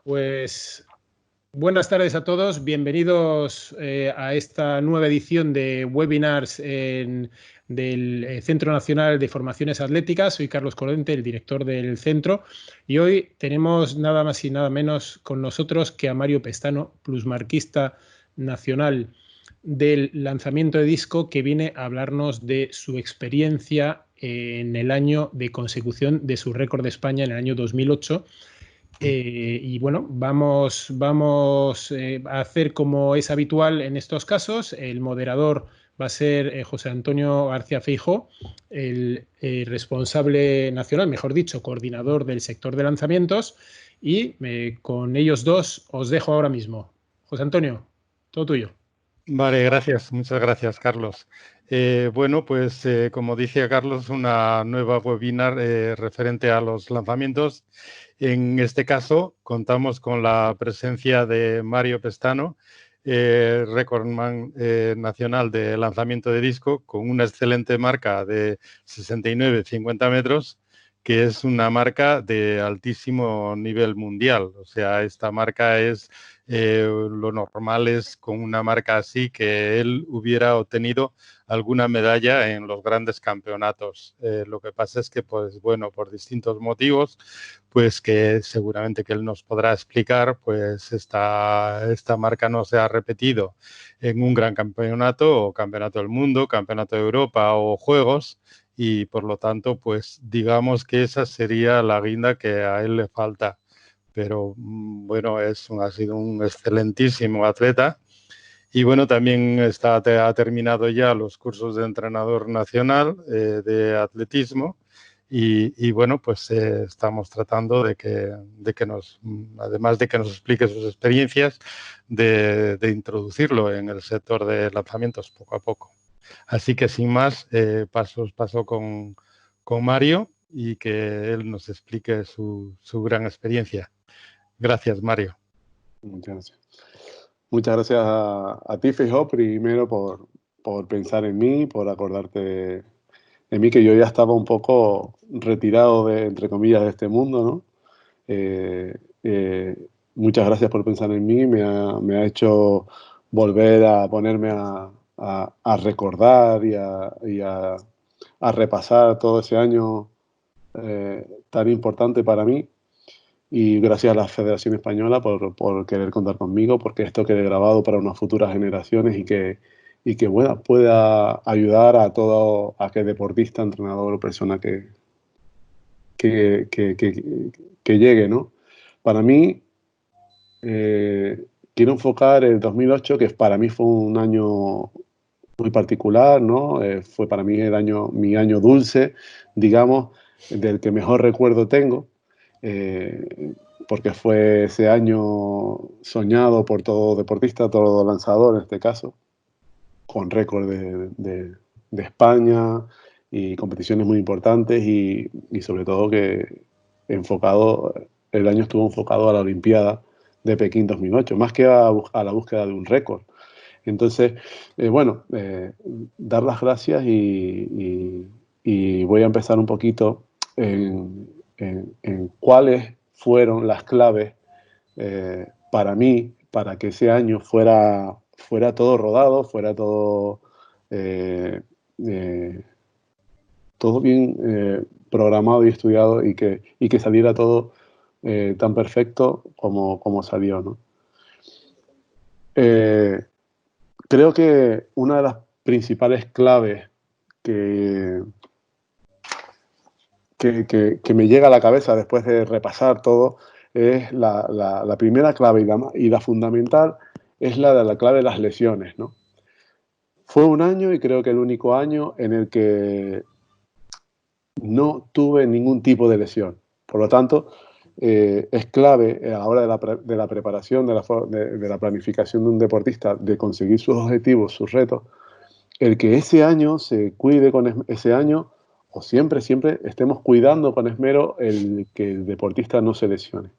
Pues buenas tardes a todos, bienvenidos a esta nueva edición de webinars del Centro Nacional de Formaciones Atléticas. Soy Carlos Corrente, el director del centro, y hoy tenemos nada más y nada menos con nosotros que a Mario Pestano, plusmarquista nacional del lanzamiento de disco, que viene a hablarnos de su experiencia en el año de consecución de su récord de España en el año 2008. Y bueno, vamos a hacer como es habitual en estos casos. El moderador va a ser José Antonio García Feijó, el responsable nacional, mejor dicho, coordinador del sector de lanzamientos. Y con ellos dos os dejo ahora mismo. José Antonio, todo tuyo. Vale, gracias. Muchas gracias, Carlos. Bueno, pues como dice Carlos, una nueva webinar referente a los lanzamientos. En este caso, contamos con la presencia de Mario Pestano, recordman nacional de lanzamiento de disco, con una excelente marca de 69-50 metros, que es una marca de altísimo nivel mundial. O sea, esta marca es... lo normal es con una marca así que él hubiera obtenido alguna medalla en los grandes campeonatos. Lo que pasa es que, pues bueno, por distintos motivos, pues que seguramente que él nos podrá explicar, pues esta marca no se ha repetido en un gran campeonato o campeonato del mundo, campeonato de Europa o juegos. Y por lo tanto, pues digamos que esa sería la guinda que a él le falta. Pero bueno, ha sido un excelentísimo atleta. Y bueno, también ha terminado ya los cursos de entrenador nacional de atletismo. Y bueno, pues estamos tratando de que nos, además de que nos explique sus experiencias, de introducirlo en el sector de lanzamientos poco a poco. Así que sin más, paso con Mario y que él nos explique su gran experiencia. Gracias, Mario. Muchas gracias. Muchas gracias a ti, Feijó, primero por pensar en mí, por acordarte de mí, que yo ya estaba un poco retirado, entre comillas, de este mundo, ¿no? Muchas gracias por pensar en mí, me ha hecho volver a ponerme a recordar y a repasar todo ese año tan importante para mí. Y gracias a la Federación Española por querer contar conmigo, porque esto quede grabado para unas futuras generaciones y que bueno, pueda ayudar a todo aquel deportista, entrenador o persona que llegue, ¿no? Para mí, quiero enfocar el 2008, que para mí fue un año muy particular, ¿no? Fue para mí mi año dulce, digamos, del que mejor recuerdo tengo. Porque fue ese año soñado por todo deportista, todo lanzador en este caso, con récord de España y competiciones muy importantes y sobre todo que el año estuvo enfocado a la Olimpiada de Pekín 2008, más que a la búsqueda de un récord. Entonces, bueno, dar las gracias y voy a empezar un poquito en cuáles fueron las claves para mí, para que ese año fuera todo rodado, fuera todo, todo bien programado y estudiado y que saliera todo tan perfecto como salió, ¿no? Creo que una de las principales claves que me llega a la cabeza después de repasar todo es la primera clave y la fundamental es la clave de las lesiones, ¿no? Fue un año, y creo que el único año, en el que no tuve ningún tipo de lesión. Por lo tanto, es clave a la hora de la preparación, de la planificación de un deportista, de conseguir sus objetivos, sus retos, el que ese año se cuide con ese año, o siempre estemos cuidando con esmero el que el deportista no se lesione.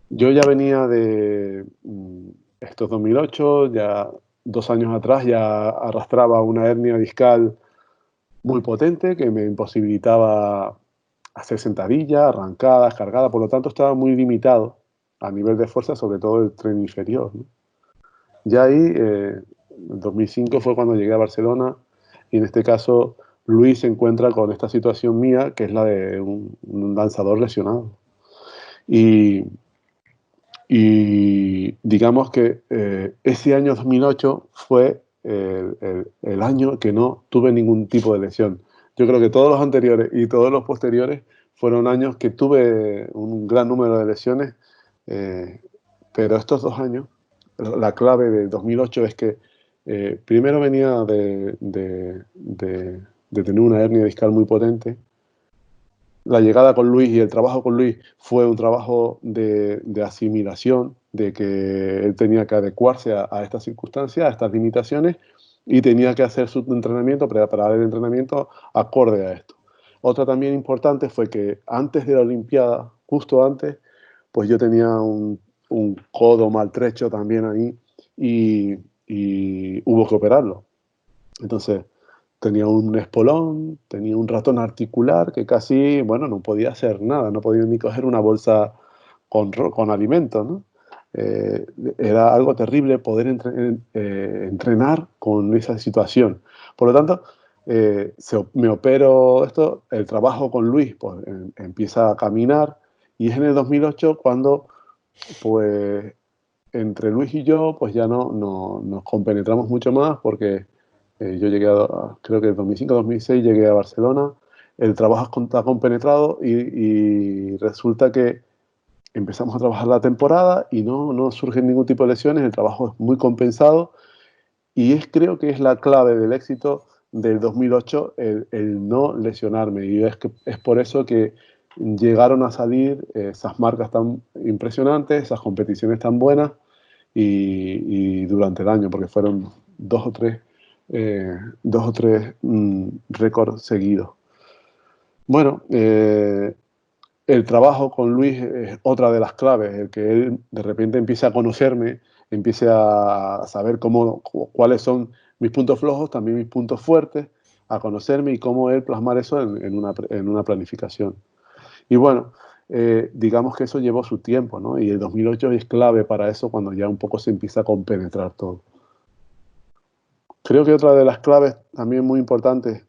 Yo ya venía de estos 2008, ya 2 años atrás ya arrastraba una hernia discal muy potente que me imposibilitaba hacer sentadillas, arrancadas, cargadas, por lo tanto estaba muy limitado a nivel de fuerza, sobre todo el tren inferior, ¿no? Ya ahí, en 2005 fue cuando llegué a Barcelona y en este caso Luis se encuentra con esta situación mía, que es la de un lanzador lesionado. Y, y digamos que ese año 2008 fue el año que no tuve ningún tipo de lesión. Yo creo que todos los anteriores y todos los posteriores fueron años que tuve un gran número de lesiones, eh, pero estos 2 años, la clave del 2008 es que primero venía de tener una hernia discal muy potente. La llegada con Luis y el trabajo con Luis fue un trabajo de asimilación, de que él tenía que adecuarse a estas circunstancias, a estas limitaciones, y tenía que hacer su entrenamiento, preparar el entrenamiento acorde a esto. Otra también importante fue que antes de la Olimpiada, justo antes, pues yo tenía un codo maltrecho también ahí y hubo que operarlo. Entonces, tenía un espolón, tenía un ratón articular que casi, bueno, no podía hacer nada, no podía ni coger una bolsa con alimentos, ¿no? Era algo terrible poder entrenar con esa situación. Por lo tanto, me opero esto, el trabajo con Luis pues, empieza a caminar y es en el 2008 cuando, pues, entre Luis y yo, pues ya no nos compenetramos mucho más porque yo llegué creo que en 2005-2006 llegué a Barcelona, el trabajo está compenetrado y resulta que empezamos a trabajar la temporada y no surgen ningún tipo de lesiones, el trabajo es muy compensado y creo que es la clave del éxito del 2008 el no lesionarme y es por eso que llegaron a salir esas marcas tan impresionantes, esas competiciones tan buenas y durante el año, porque fueron dos o tres récords seguidos. Bueno, el trabajo con Luis es otra de las claves, el que él de repente empiece a conocerme, empiece a saber cuáles son mis puntos flojos, también mis puntos fuertes, a conocerme y cómo él plasmar eso en una planificación. Y bueno, digamos que eso llevó su tiempo, ¿no? Y el 2008 es clave para eso cuando ya un poco se empieza a compenetrar todo. Creo que otra de las claves también muy importantes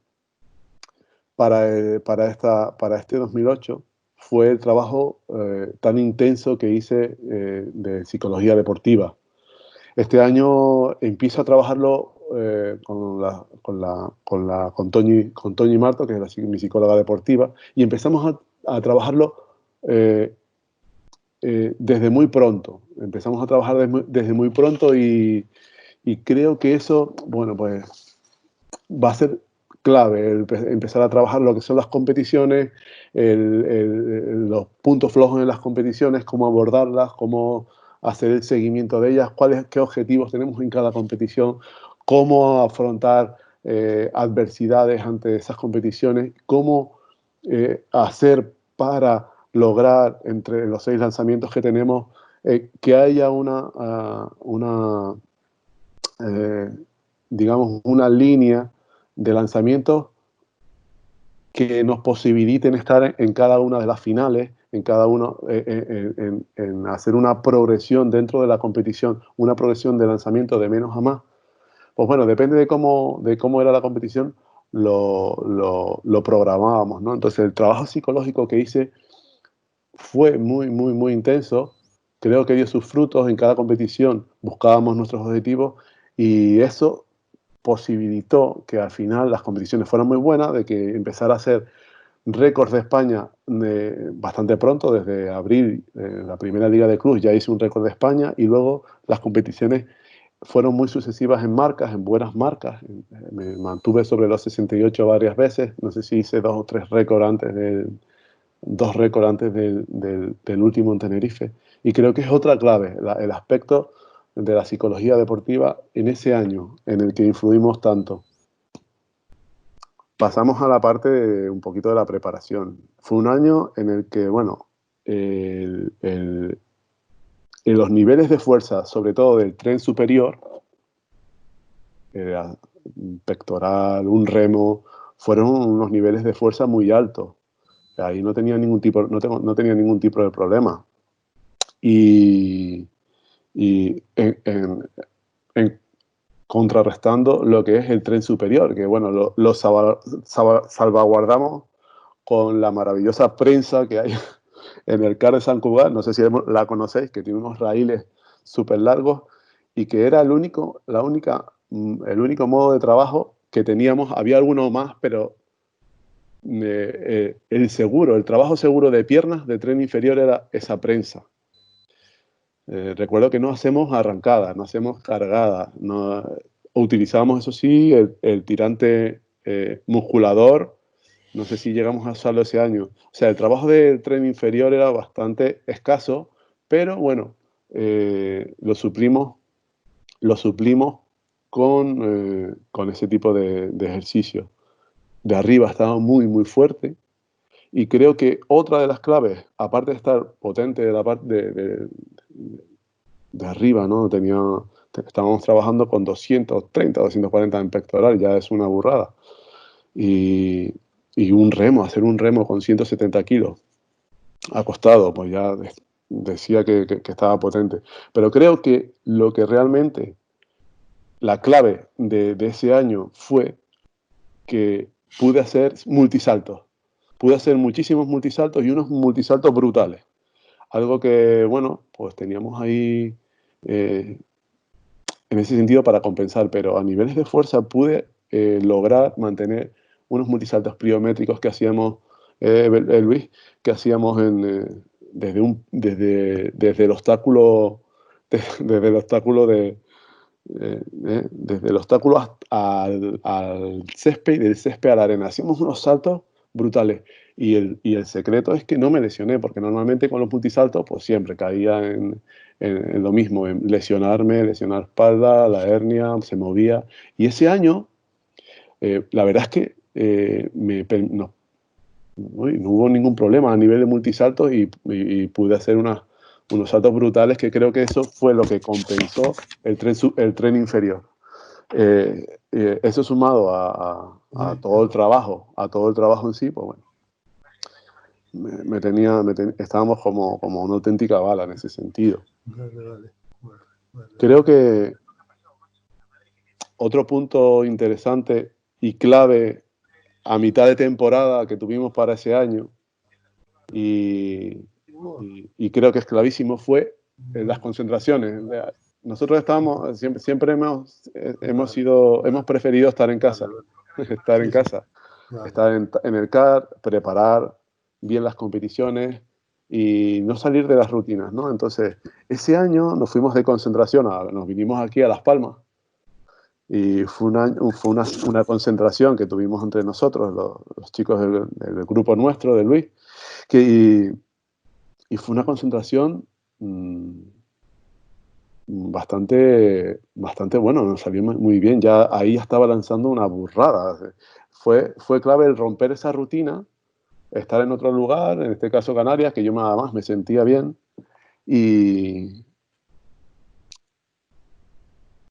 para este 2008 fue el trabajo tan intenso que hice de psicología deportiva. Este año empiezo a trabajarlo con Toñi Marto, que es mi psicóloga deportiva, y empezamos a trabajarlo desde muy pronto. Empezamos a trabajar desde muy pronto y creo que eso, bueno, pues va a ser clave empezar a trabajar lo que son las competiciones, los puntos flojos en las competiciones, cómo abordarlas, cómo hacer el seguimiento de ellas, qué objetivos tenemos en cada competición, cómo afrontar adversidades ante esas competiciones, cómo hacer para lograr entre los 6 lanzamientos que tenemos que haya digamos, una línea de lanzamientos que nos posibiliten estar en cada una de las finales, en cada uno, en hacer una progresión dentro de la competición, una progresión de lanzamiento de menos a más. Pues bueno, depende de cómo era la competición, lo programábamos, ¿no? Entonces el trabajo psicológico que hice fue muy intenso. Creo que dio sus frutos en cada competición, buscábamos nuestros objetivos y eso posibilitó que al final las competiciones fueran muy buenas, de que empezara a hacer récords de España bastante pronto, desde abril, la primera Liga de Clubs ya hice un récord de España y luego las competiciones fueron muy sucesivas en marcas, en buenas marcas. Me mantuve sobre los 68 varias veces, no sé si hice 2 o 3 récords antes del último en Tenerife. Y creo que es otra clave, el aspecto de la psicología deportiva en ese año en el que influimos tanto. Pasamos a la parte un poquito de la preparación. Fue un año en el que, bueno, en los niveles de fuerza, sobre todo del tren superior, un pectoral, un remo, fueron unos niveles de fuerza muy altos. Ahí no tenía ningún tipo de problema. y en contrarrestando lo que es el tren superior, que bueno, lo salvaguardamos con la maravillosa prensa que hay en el CAR de Sant Cugat, no sé si la conocéis, que tiene unos raíles súper largos y que era el único modo de trabajo que teníamos. Había alguno más, pero el trabajo seguro de piernas de tren inferior era esa prensa. Recuerdo que no hacemos arrancadas, no hacemos cargadas, no, utilizábamos, eso sí, el tirante musculador. No sé si llegamos a usarlo ese año. O sea, el trabajo del tren inferior era bastante escaso, pero bueno, lo suplimos con ese tipo de ejercicio. De arriba estaba muy, muy fuerte. Y creo que otra de las claves, aparte de estar potente de la parte de arriba, ¿no? Estábamos trabajando con 230, 240 en pectoral, ya es una burrada. Y hacer un remo con 170 kilos acostado, pues ya decía que estaba potente. Pero creo que lo que realmente, la clave de ese año fue que pude hacer multisaltos. Pude hacer muchísimos multisaltos y unos multisaltos brutales. Algo que, bueno, pues teníamos ahí en ese sentido para compensar, pero a niveles de fuerza pude lograr mantener unos multisaltos pliométricos que hacíamos, Luis, que hacíamos desde el obstáculo, desde el obstáculo desde el obstáculo al césped y del césped a la arena. Hacíamos unos saltos brutales. Y el secreto es que no me lesioné, porque normalmente con los multisaltos pues siempre caía en lo mismo, en lesionar espalda, la hernia, se movía. Y ese año, la verdad es que no hubo ningún problema a nivel de multisaltos y pude hacer unos saltos brutales, que creo que eso fue lo que compensó el tren inferior. Eso sumado a todo el trabajo en sí, pues bueno, estábamos como una auténtica bala en ese sentido. Vale. Creo que otro punto interesante y clave a mitad de temporada que tuvimos para ese año, y creo que es clavísimo, fue las concentraciones. Nosotros siempre hemos preferido estar en casa, estar en casa, estar en el CAR, preparar bien las competiciones y no salir de las rutinas, ¿no? Entonces, ese año nos fuimos de concentración, nos vinimos aquí a Las Palmas y fue una concentración que tuvimos entre nosotros, los chicos del grupo nuestro, de Luis, y fue una concentración bastante bueno, nos salió muy bien. Ya ahí estaba lanzando una burrada. Fue clave el romper esa rutina, estar en otro lugar, en este caso Canarias, que yo nada más me sentía bien,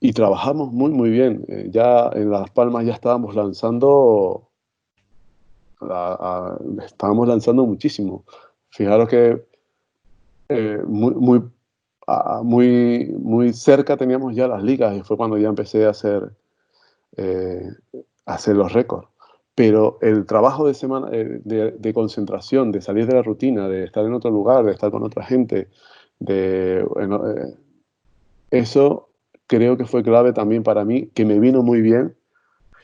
y trabajamos muy, muy bien. Ya en Las Palmas ya estábamos lanzando, muchísimo. Fijaros que muy cerca teníamos ya las ligas y fue cuando ya empecé a hacer los récords. Pero el trabajo de semana, de concentración, de salir de la rutina, de estar en otro lugar, de estar con otra gente, eso creo que fue clave también para mí, que me vino muy bien,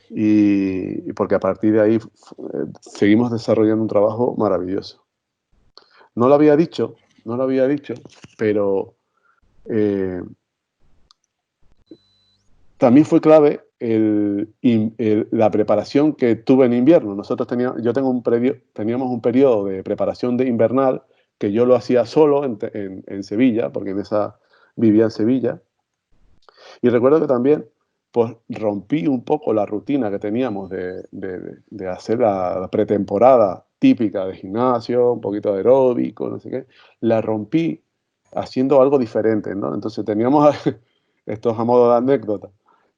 y porque a partir de ahí seguimos desarrollando un trabajo maravilloso. No lo había dicho, pero también fue clave la preparación que tuve en invierno. Teníamos un periodo de preparación de invernal que yo lo hacía solo en Sevilla, porque vivía en Sevilla. Y recuerdo que también pues, rompí un poco la rutina que teníamos de hacer la pretemporada típica de gimnasio, un poquito de aeróbico, no sé qué. La rompí haciendo algo diferente, ¿no? Entonces teníamos, esto es a modo de anécdota,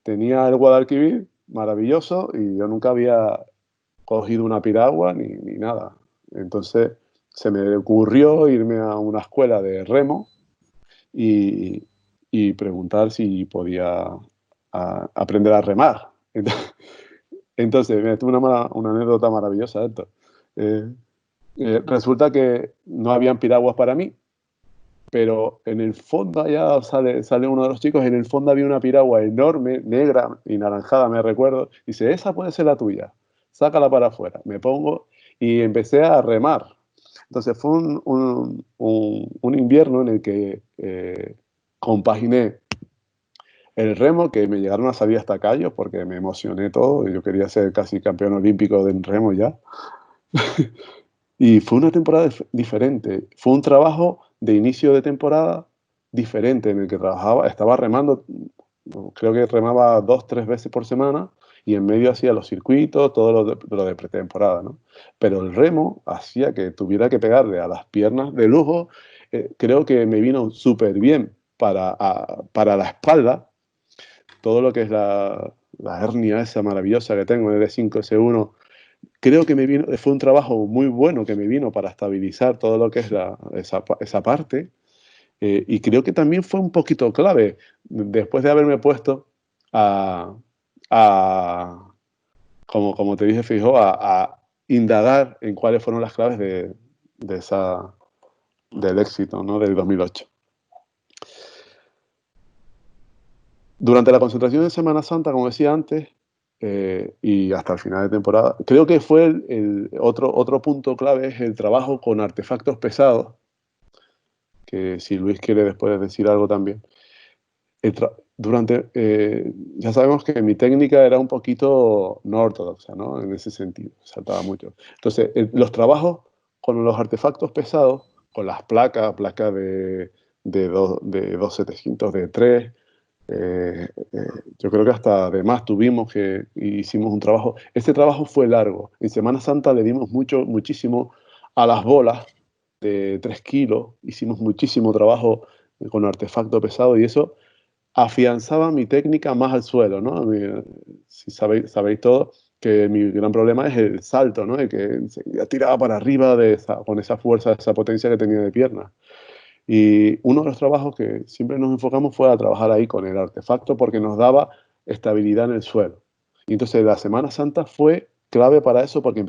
tenía el Guadalquivir maravilloso y yo nunca había cogido una piragua ni nada. Entonces se me ocurrió irme a una escuela de remo y, y preguntar si podía aprender a remar. Entonces, mira, tuve una anécdota maravillosa de esto. Resulta que no habían piraguas para mí, pero en el fondo, allá sale uno de los chicos, en el fondo había una piragua enorme, negra y naranjada, me recuerdo. Dice, esa puede ser la tuya, sácala para afuera. Me pongo y empecé a remar. Entonces fue un invierno en el que compaginé el remo, que me llegaron a salir hasta callos porque me emocioné todo. Yo quería ser casi campeón olímpico de remo ya. Y fue una temporada diferente. Fue un trabajo de inicio de temporada diferente en el que estaba remando, creo que remaba 2, 3 veces por semana y en medio hacía los circuitos, todo lo de pretemporada, ¿no? Pero el remo hacía que tuviera que pegarle a las piernas de lujo. Creo que me vino súper bien para la espalda, todo lo que es la hernia esa maravillosa que tengo, el E5, S1. Creo que fue un trabajo muy bueno que me vino para estabilizar todo lo que es esa parte. Y creo que también fue un poquito clave después de haberme puesto a, a como te dije, fijo, a indagar en cuáles fueron las claves del éxito, ¿no? Del 2008. Durante la concentración de Semana Santa, como decía antes, y hasta el final de temporada, creo que fue otro punto clave es el trabajo con artefactos pesados, que si Luis quiere después decir algo también. Ya sabemos que mi técnica era un poquito no ortodoxa, ¿no? En ese sentido, saltaba mucho. Entonces, los trabajos con los artefactos pesados, con las placas de 2700, de 3, yo creo que hasta de más tuvimos que hicimos un trabajo. Este trabajo fue largo. En Semana Santa le dimos muchísimo a las bolas de 3 kilos. Hicimos muchísimo trabajo con artefacto pesado y eso afianzaba mi técnica más al suelo, ¿no? Si sabéis todo, que mi gran problema es el salto, ¿no? De que ya tiraba para arriba con esa fuerza, esa potencia que tenía de pierna. Y uno de los trabajos que siempre nos enfocamos fue a trabajar ahí con el artefacto porque nos daba estabilidad en el suelo. Y entonces la Semana Santa fue clave para eso porque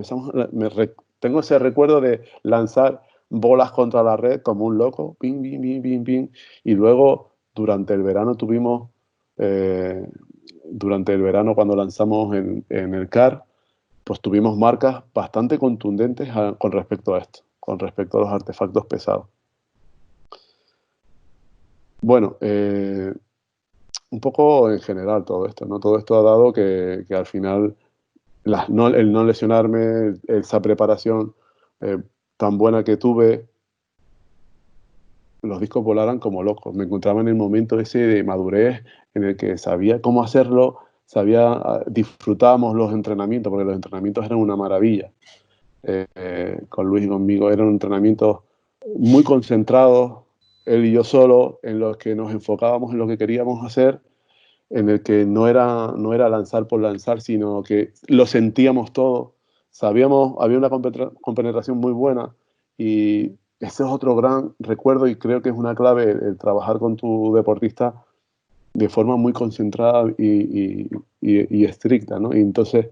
tengo ese recuerdo de lanzar bolas contra la red como un loco, ping, ping, ping, ping, ping. Y luego durante el verano durante el verano cuando lanzamos en el CAR, pues tuvimos marcas bastante contundentes con respecto a esto, con respecto a los artefactos pesados. Bueno, un poco en general todo esto, ¿no? Todo esto ha dado que al final el no lesionarme, esa preparación tan buena que tuve, los discos volaran como locos. Me encontraba en el momento ese de madurez en el que sabía cómo hacerlo, disfrutábamos los entrenamientos, porque los entrenamientos eran una maravilla. Con Luis y conmigo eran entrenamientos muy concentrados, él y yo solo, en los que nos enfocábamos en lo que queríamos hacer, en el que no era lanzar por lanzar, sino que lo sentíamos todo. Sabíamos, había una compenetración muy buena y ese es otro gran recuerdo y creo que es una clave el trabajar con tu deportista de forma muy concentrada y estricta, ¿no? Y entonces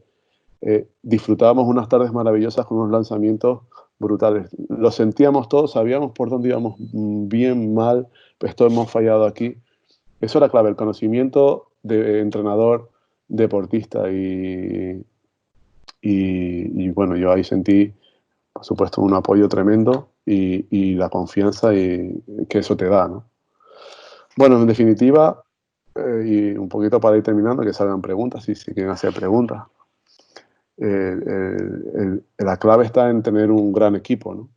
disfrutábamos unas tardes maravillosas con unos lanzamientos brutales. Lo sentíamos todos, sabíamos por dónde íbamos bien, mal, esto hemos fallado aquí. Eso era clave, el conocimiento de entrenador, deportista y bueno, yo ahí sentí, por supuesto, un apoyo tremendo y la confianza que eso te da, ¿no? Bueno, en definitiva, y un poquito para ir terminando, que salgan preguntas, si quieren hacer preguntas. La clave está en tener un gran equipo, ¿no?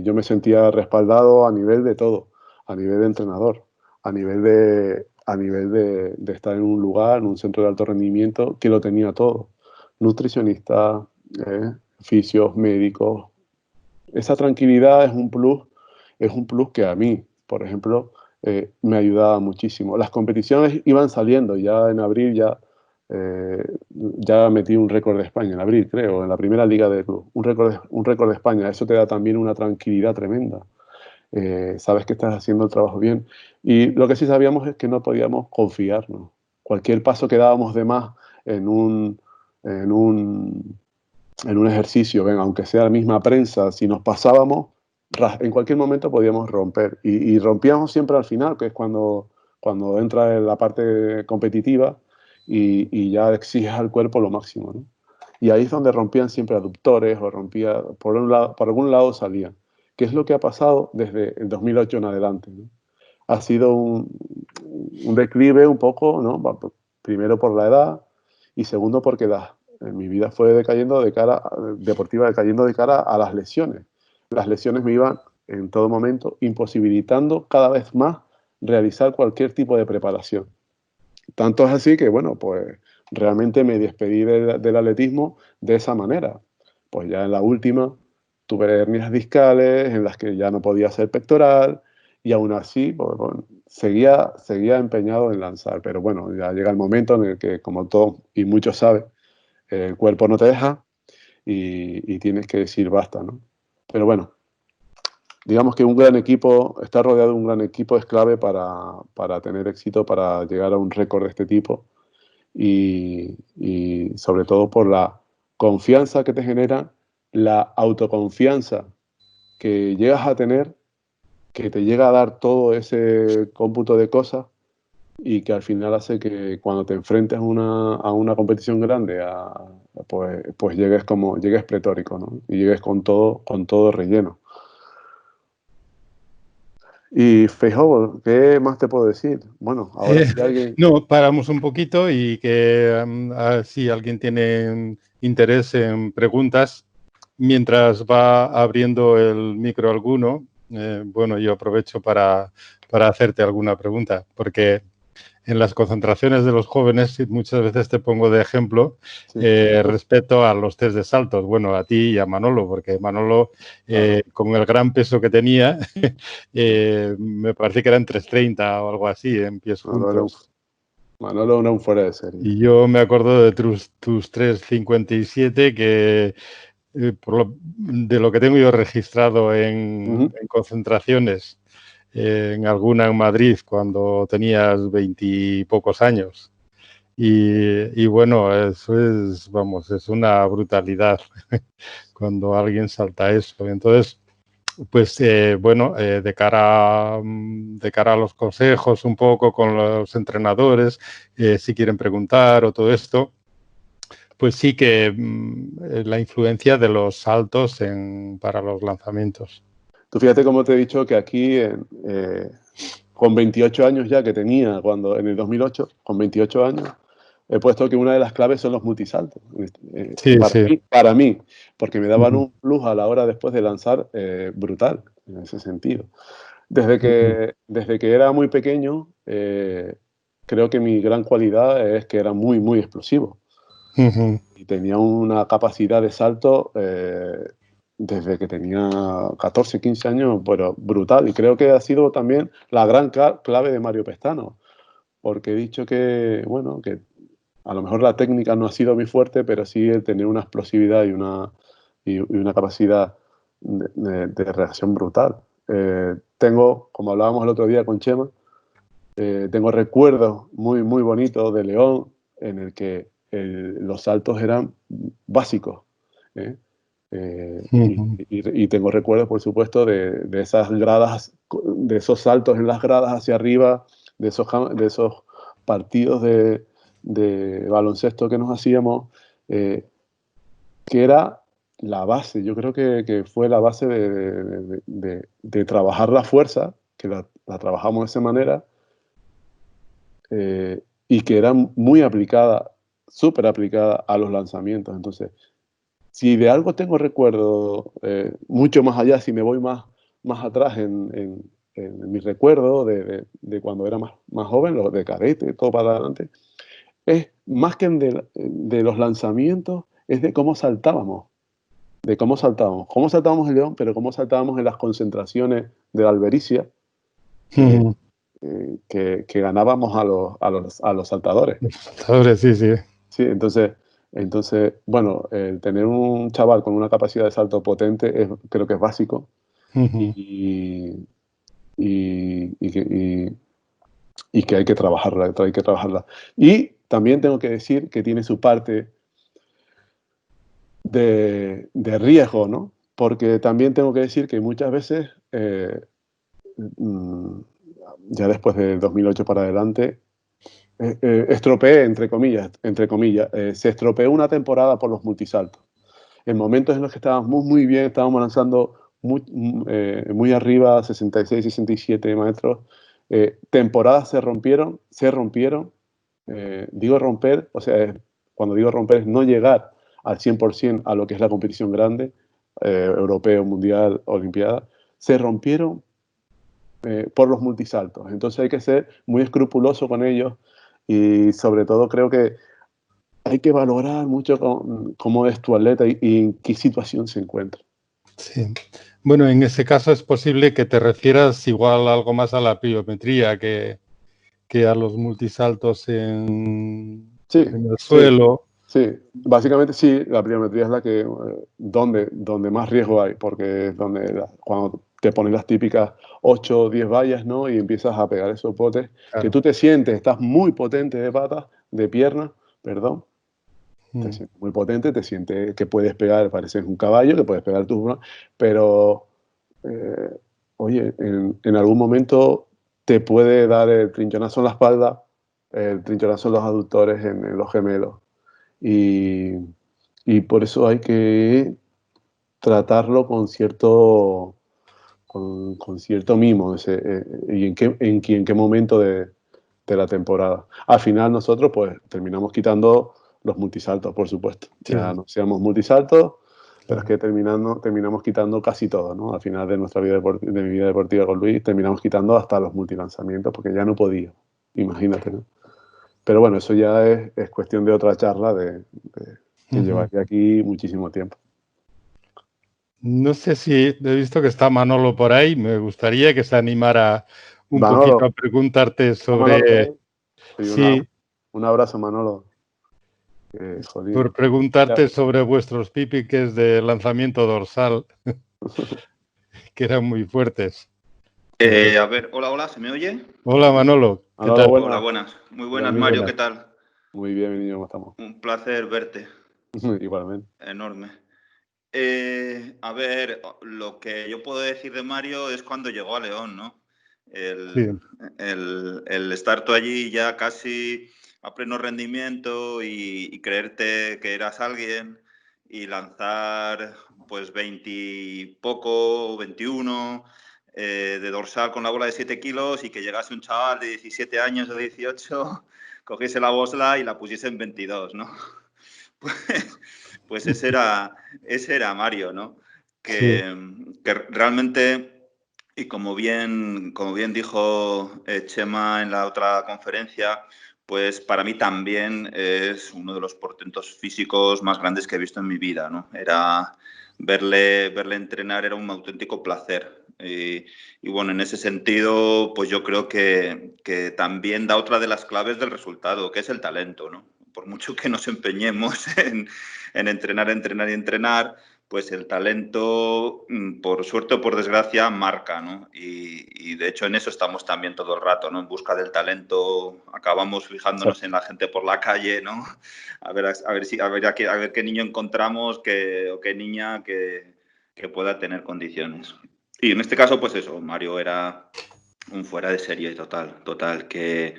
Yo me sentía respaldado a nivel de todo, a nivel de entrenador, a nivel de estar en un lugar, en un centro de alto rendimiento, que lo tenía todo. Nutricionista, fisios, médicos. Esa tranquilidad es un plus que a mí, por ejemplo, me ayudaba muchísimo. Las competiciones iban saliendo, ya en abril ya metí un récord de España, en abril creo, en la primera liga de club, un récord de España. Eso te da también una tranquilidad tremenda. sabes que estás haciendo el trabajo bien. Y lo que sí sabíamos es que no podíamos confiarnos. Cualquier paso que dábamos de más en en un, en un ejercicio, ven, aunque sea la misma prensa, si nos pasábamos, en cualquier momento podíamos romper. Y rompíamos siempre al final, que es cuando entra en la parte competitiva y ya exiges al cuerpo lo máximo, ¿no? Y ahí es donde rompían siempre aductores o rompía, por algún lado salían. ¿Qué es lo que ha pasado desde el 2008 en adelante, ¿no? Ha sido un declive un poco, ¿no? Primero por la edad y segundo porque mi vida fue decayendo deportiva decayendo de cara a las lesiones. Las lesiones me iban en todo momento imposibilitando cada vez más realizar cualquier tipo de preparación. Tanto es así que, bueno, pues realmente me despedí del atletismo de esa manera. Pues ya en la última tuve hernias discales en las que ya no podía hacer pectoral y aún así pues, bueno, seguía empeñado en lanzar. Pero bueno, ya llega el momento en el que, como todos y muchos saben, el cuerpo no te deja y tienes que decir basta, ¿no? Pero bueno, digamos que un gran equipo, estar rodeado de un gran equipo es clave para tener éxito, para llegar a un récord de este tipo y sobre todo por la confianza que te genera, la autoconfianza que llegas a tener, que te llega a dar todo ese cómputo de cosas y que al final hace que cuando te enfrentes a una competición grande, pues llegues pletórico, ¿no? Y llegues con todo relleno. Y Feijóo, ¿qué más te puedo decir? Bueno, ahora si alguien... No, paramos un poquito y que si alguien tiene interés en preguntas, mientras va abriendo el micro alguno, bueno, yo aprovecho para hacerte alguna pregunta, porque en las concentraciones de los jóvenes muchas veces te pongo de ejemplo respecto a los test de saltos. Bueno, a ti y a Manolo, porque Manolo, con el gran peso que tenía, me parece que eran 330 o algo así en pies juntos. Manolo era un fuera de serie. Y yo me acuerdo de tus 357 que de lo que tengo yo registrado en concentraciones, en alguna en Madrid cuando tenías 20 y pocos años. Y bueno, eso es, vamos, es una brutalidad cuando alguien salta eso. Entonces, pues bueno, de cara a los consejos un poco con los entrenadores, si quieren preguntar o todo esto, pues sí que la influencia de los saltos para los lanzamientos. Tú fíjate cómo te he dicho que aquí, con 28 años ya que tenía en el 2008, con 28 años, he puesto que una de las claves son los multisaltos. Sí, sí. Para mí, porque me daban un plus a la hora después de lanzar brutal, en ese sentido. Desde que era muy pequeño, creo que mi gran cualidad es que era muy, muy explosivo. Y tenía una capacidad de salto desde que tenía 14, 15 años, pero brutal. Y creo que ha sido también la gran clave de Mario Pestano, porque he dicho que, bueno, que a lo mejor la técnica no ha sido muy fuerte, pero sí el tener una explosividad y una capacidad de reacción brutal. Como hablábamos el otro día con Chema, tengo recuerdos muy, muy bonitos de León en el que los saltos eran básicos. ¿eh? Y tengo recuerdos, por supuesto, de esas gradas, de esos saltos en las gradas hacia arriba, de esos partidos de baloncesto que nos hacíamos, que era la base. Yo creo que fue la base de trabajar la fuerza, que la trabajamos de esa manera, y que era muy aplicada, súper aplicada a los lanzamientos. Entonces, si de algo tengo recuerdo, mucho más allá, si me voy más atrás en mi recuerdo de cuando era más joven, lo de cadete, todo para adelante, es más que de los lanzamientos, es de cómo saltábamos. De cómo saltábamos. Cómo saltábamos en León, pero cómo saltábamos en las concentraciones de la Albericia, que ganábamos a los saltadores. Sí, sí. Sí, entonces, bueno, tener un chaval con una capacidad de salto potente creo que es básico. Y y que hay que trabajarla, Y también tengo que decir que tiene su parte de riesgo, ¿no? Porque también tengo que decir que muchas veces, ya después de 2008 para adelante, estropeé, entre comillas, se estropeó una temporada por los multisaltos. En momentos en los que estábamos muy bien, estábamos lanzando muy arriba, 66, 67 metros, temporadas se rompieron. Digo romper, o sea, cuando digo romper es no llegar al 100% a lo que es la competición grande, europeo, mundial, olimpiada, se rompieron por los multisaltos. Entonces hay que ser muy escrupuloso con ellos y sobre todo creo que hay que valorar mucho cómo es tu atleta y en qué situación se encuentra. Sí. Bueno, en ese caso es posible que te refieras igual algo más a la pliometría que a los multisaltos en el suelo. Sí, básicamente sí, la pliometría es la que donde más riesgo hay, porque es donde cuando te ponen las típicas 8 o 10 vallas, ¿no? Y empiezas a pegar esos botes, Claro. que tú te sientes, estás muy potente de patas, de piernas, perdón, te sientes muy potente, te sientes que puedes pegar, pareces un caballo, que puedes pegar tus, pero oye, en algún momento te puede dar el trinchonazo en la espalda, el trinchonazo en los aductores, en los gemelos. Y por eso hay que tratarlo con cierto mimo y en qué momento de la temporada. Al final nosotros pues terminamos quitando los multisaltos, por supuesto. Sí. Ya no seamos multisaltos, pero es que terminamos quitando casi todo, ¿no? Al final de nuestra vida de mi vida deportiva con Luis, terminamos quitando hasta los multilanzamientos porque ya no podía, imagínate, ¿no? Pero bueno, eso ya es cuestión de otra charla que llevaría aquí muchísimo tiempo. No sé si he visto que está Manolo por ahí. Me gustaría que se animara un Manolo, poquito a preguntarte sobre... Manolo, sí, un abrazo, Manolo. por preguntarte sobre vuestros pipiques de lanzamiento dorsal, que eran muy fuertes. A ver, hola, ¿se me oye? Hola, Manolo. ¿Qué Manolo, tal? buenas. Hola, buenas. Muy buenas, Bien, Mario, buenas. ¿qué tal? Muy bien, mi niño, ¿cómo estamos? Un placer verte. Igualmente. Enorme. A ver, lo que yo puedo decir de Mario es cuando llegó a León, ¿no? El estar tú allí ya casi a pleno rendimiento y creerte que eras alguien y lanzar pues 20 y poco, 21 de dorsal con la bola de 7 kilos y que llegase un chaval de 17 años o 18, cogiese la bola y la pusiese en 22, ¿no? Pues ese era Mario, ¿no? Que realmente, y como bien dijo Chema en la otra conferencia, pues para mí también es uno de los portentos físicos más grandes que he visto en mi vida, ¿no? Era verle entrenar era un auténtico placer. Y bueno, en ese sentido, pues yo creo que también da otra de las claves del resultado, que es el talento, ¿no? Por mucho que nos empeñemos en entrenar, pues el talento, por suerte o por desgracia, marca, ¿no? Y de hecho en eso estamos también todo el rato, ¿no? En busca del talento, acabamos fijándonos en la gente por la calle, ¿no? A ver qué niño encontramos o qué niña que pueda tener condiciones. Y en este caso, pues eso, Mario era un fuera de serie total, que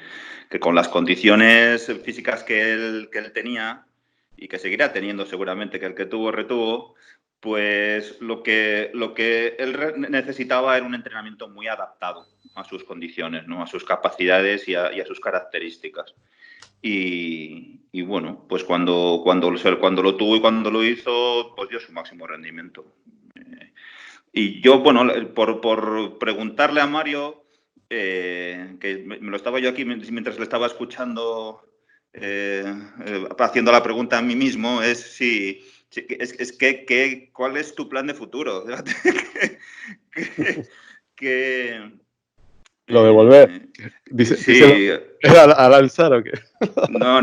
con las condiciones físicas que él tenía y que seguirá teniendo seguramente, que el que tuvo retuvo, pues lo que él necesitaba era un entrenamiento muy adaptado a sus condiciones, ¿no? A sus capacidades y a sus características. Y bueno, pues cuando lo tuvo y cuando lo hizo, pues dio su máximo rendimiento. Y yo, bueno, por preguntarle a Mario, que me lo estaba yo aquí mientras le estaba escuchando, haciendo la pregunta a mí mismo, es ¿cuál es tu plan de futuro? Lo de volver. Dice, ¿a lanzar o qué? No,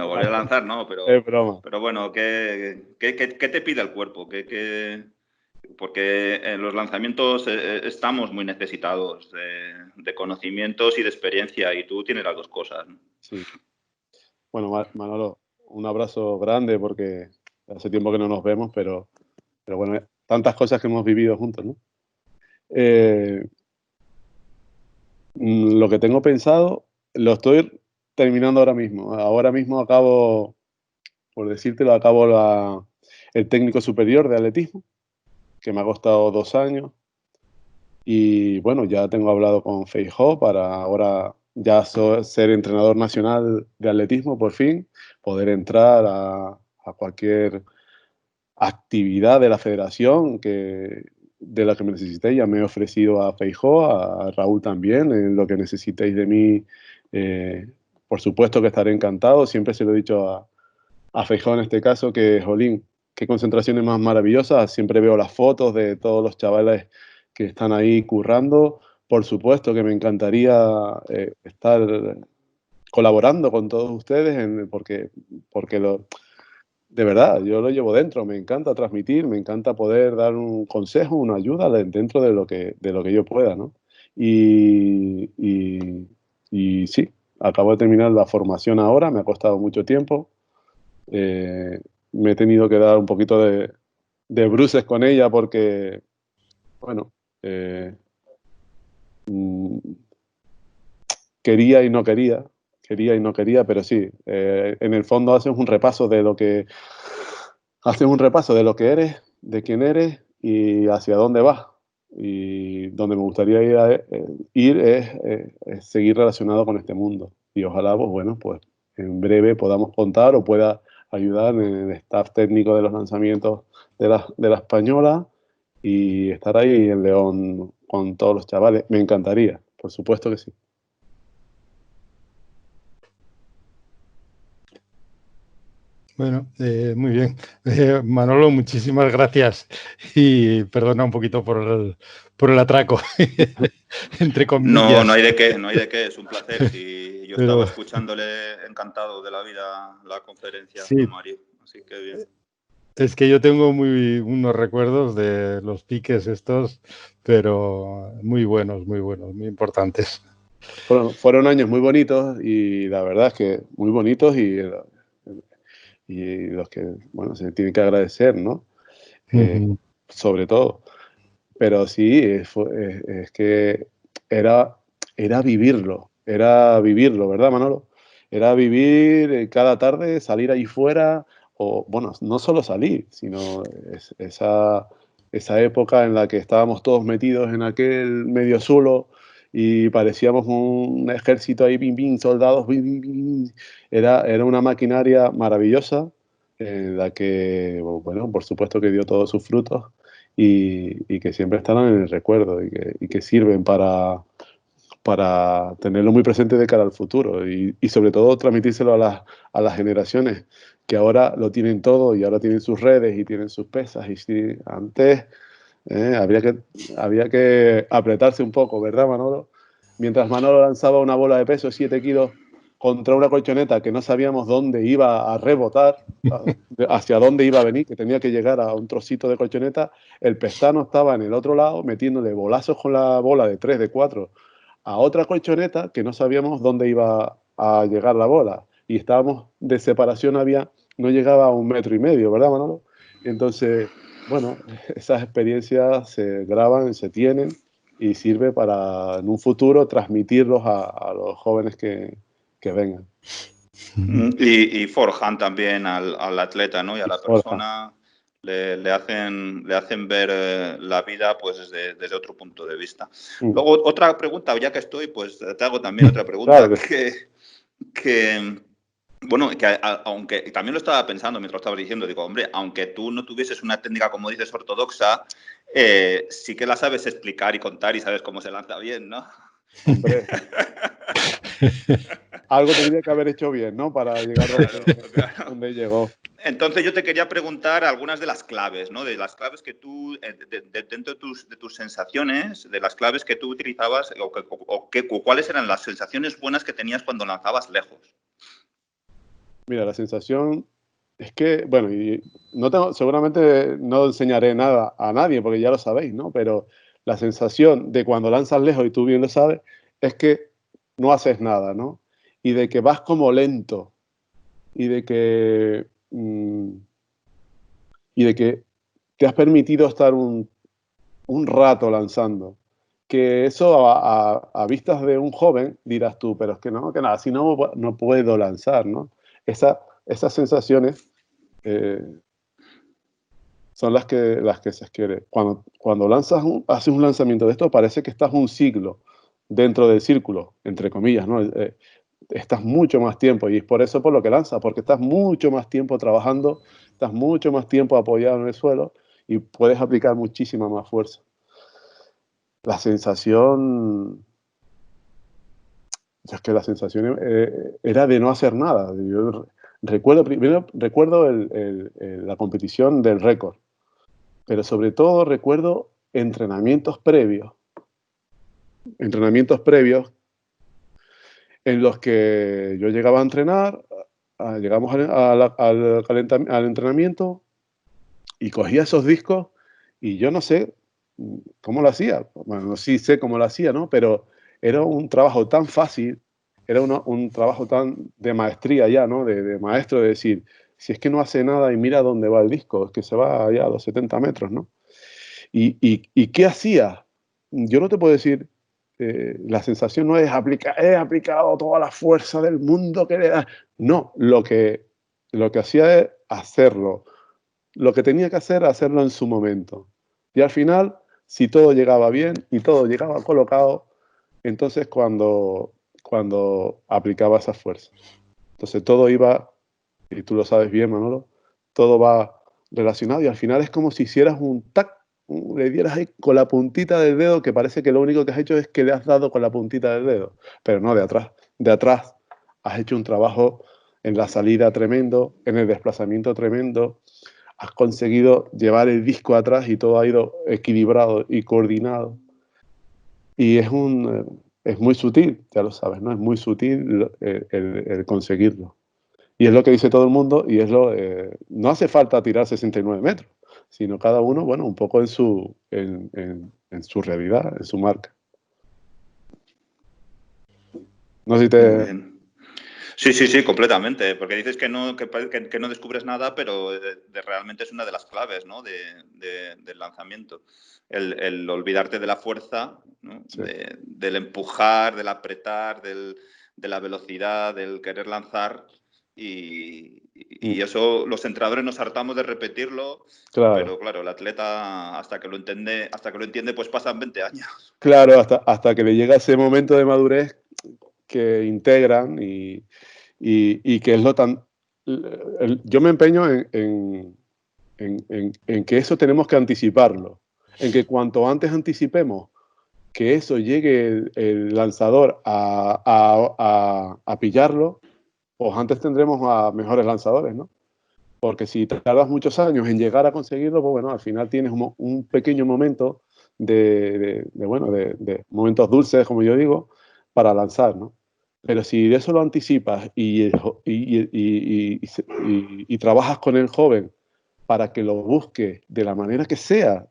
volver a lanzar no, pero... Es broma. Pero bueno, ¿qué te pide el cuerpo? porque en los lanzamientos estamos muy necesitados de conocimientos y de experiencia, y tú tienes las dos cosas, ¿no? Sí. Bueno, Manolo, un abrazo grande porque hace tiempo que no nos vemos, pero bueno, tantas cosas que hemos vivido juntos, ¿no? Lo que tengo pensado lo estoy terminando ahora mismo. Ahora mismo acabo, por decírtelo, el técnico superior de atletismo, que me ha costado 2 años. Y bueno, ya tengo hablado con Feijóo para ahora ya ser entrenador nacional de atletismo por fin, poder entrar a cualquier actividad de la federación de la que me necesitéis. Ya me he ofrecido a Feijóo, a Raúl también, en lo que necesitéis de mí. Por supuesto que estaré encantado. Siempre se lo he dicho a Feijóo en este caso, que, jolín, qué concentraciones más maravillosas. Siempre veo las fotos de todos los chavales que están ahí currando. Por supuesto que me encantaría estar colaborando con todos ustedes, porque de verdad, yo lo llevo dentro. Me encanta transmitir, me encanta poder dar un consejo, una ayuda dentro de lo que yo pueda, ¿no? Y sí, acabo de terminar la formación ahora, me ha costado mucho tiempo. Me he tenido que dar un poquito de bruces con ella porque, bueno, quería y no quería, pero sí, en el fondo haces un repaso de lo que eres, de quién eres y hacia dónde vas. Y donde me gustaría ir es seguir relacionado con este mundo. Y ojalá, pues bueno, pues en breve podamos contar o pueda ayudar en el staff técnico de los lanzamientos de la española y estar ahí en León con todos los chavales. Me encantaría, por supuesto que sí. Bueno, muy bien. Manolo, muchísimas gracias y perdona un poquito por el atraco, entre No, no comillas. hay de qué, no hay de qué, es un placer. Sí, yo estaba Pero escuchándole encantado de la vida la conferencia a sí, Mario, así que bien. es que yo tengo unos recuerdos de los piques estos, pero muy buenos, muy importantes. Fueron años muy bonitos y la verdad es que muy bonitos y los que, bueno, se tienen que agradecer, ¿no? Ujú. Sobre todo. Pero sí, es que era, era vivirlo, ¿verdad, Manolo? Era vivir cada tarde, salir ahí fuera, o bueno, no solo salir, sino esa época en la que estábamos todos metidos en aquel medio suelo y parecíamos un ejército ahí, bim, bim, soldados, bim, bim, bim. Era una maquinaria maravillosa en la que, bueno, por supuesto que dio todos sus frutos y que siempre estarán en el recuerdo y que sirven para tenerlo muy presente de cara al futuro y sobre todo transmitírselo a las generaciones que ahora lo tienen todo y ahora tienen sus redes y tienen sus pesas. Y si antes había que apretarse un poco, ¿verdad, Manolo? Mientras Manolo lanzaba una bola de peso 7 kilos contra una colchoneta que no sabíamos dónde iba a rebotar, hacia dónde iba a venir, que tenía que llegar a un trocito de colchoneta, el pestano estaba en el otro lado metiéndole bolazos con la bola de 3, de 4 a otra colchoneta que no sabíamos dónde iba a llegar la bola. Y estábamos de separación, no llegaba a 1,5 metros, ¿verdad, Manolo? Entonces, bueno, esas experiencias se graban, se tienen y sirve para en un futuro transmitirlos a los jóvenes que vengan. Y forjan también al atleta, ¿no? Y a la Borja. persona le hacen ver la vida pues desde otro punto de vista. Luego, otra pregunta, ya que estoy, pues te hago también otra pregunta Claro que bueno, aunque también lo estaba pensando mientras lo estabas diciendo, digo, hombre, aunque tú no tuvieses una técnica, como dices, ortodoxa, sí que la sabes explicar y contar y sabes cómo se lanza bien, ¿no? hombre. Algo tendría que haber hecho bien, ¿no? Para llegar Claro. donde llegó. Entonces yo te quería preguntar algunas de las claves, ¿no? De las claves que tú, dentro de tus sensaciones, de las claves que tú utilizabas o cuáles eran las sensaciones buenas que tenías cuando lanzabas lejos. Mira, la sensación Es que, bueno, y no tengo, seguramente no enseñaré nada a nadie, porque ya lo sabéis, ¿no? Pero la sensación de cuando lanzas lejos, y tú bien lo sabes, es que no haces nada, ¿no? Y de que vas como lento, y de que, y de que te has permitido estar un rato lanzando. Que eso a vistas de un joven dirás tú, pero es que no, que nada, si no, no puedo lanzar, ¿no? Esas sensaciones son las que se quiere. Cuando haces un lanzamiento de esto, parece que estás un siglo dentro del círculo, entre comillas, ¿no? Estás mucho más tiempo y es por eso por lo que lanzas, porque estás mucho más tiempo trabajando, estás mucho más tiempo apoyado en el suelo y puedes aplicar muchísima más fuerza. La sensación, es que la sensación era de no hacer nada. Yo recuerdo la competición del récord, pero sobre todo recuerdo entrenamientos previos en los que yo llegaba a entrenar, llegamos al entrenamiento y cogía esos discos y yo no sé cómo lo hacía. Bueno, sí sé cómo lo hacía, ¿no? Pero era un trabajo tan fácil, era un trabajo tan de maestría ya, ¿no? De maestro, de decir, si es que no hace nada y mira dónde va el disco, es que se va allá a los 70 metros, ¿no? ¿Y qué hacía? Yo no te puedo decir, la sensación no es he aplicado toda la fuerza del mundo que le da. No, lo que hacía es hacerlo. Lo que tenía que hacer, hacerlo en su momento. Y al final, si todo llegaba bien y todo llegaba colocado, entonces cuando aplicaba esa fuerza. Entonces todo iba, y tú lo sabes bien, Manolo, todo va relacionado y al final es como si hicieras un tac, le dieras ahí con la puntita del dedo, que parece que lo único que has hecho es que le has dado con la puntita del dedo, pero no de atrás. De atrás has hecho un trabajo en la salida tremendo, en el desplazamiento tremendo, has conseguido llevar el disco atrás y todo ha ido equilibrado y coordinado. Y es muy sutil, ya lo sabes, ¿no? Es muy sutil el conseguirlo. Y es lo que dice todo el mundo y no hace falta tirar 69 metros, sino cada uno, bueno, un poco en su realidad, en su marca. No sé si Muy bien. Sí, completamente. Porque dices que no descubres nada, pero realmente es una de las claves, ¿no? del lanzamiento. El olvidarte de la fuerza, ¿no? Sí. Del empujar, del apretar, de la velocidad, del querer lanzar. Y eso los entrenadores nos hartamos de repetirlo, Claro. pero claro, el atleta hasta que lo entiende, pues pasan 20 años. Claro, hasta que le llega ese momento de madurez que integran y que es lo tan... Yo me empeño en que eso tenemos que anticiparlo, en que cuanto antes anticipemos que eso llegue el lanzador a pillarlo, pues antes tendremos a mejores lanzadores, ¿no? Porque si tardas muchos años en llegar a conseguirlo, pues bueno, al final tienes un pequeño momento de momentos dulces, como yo digo, para lanzar, ¿no? Pero si de eso lo anticipas y trabajas con el joven para que lo busque de la manera que sea,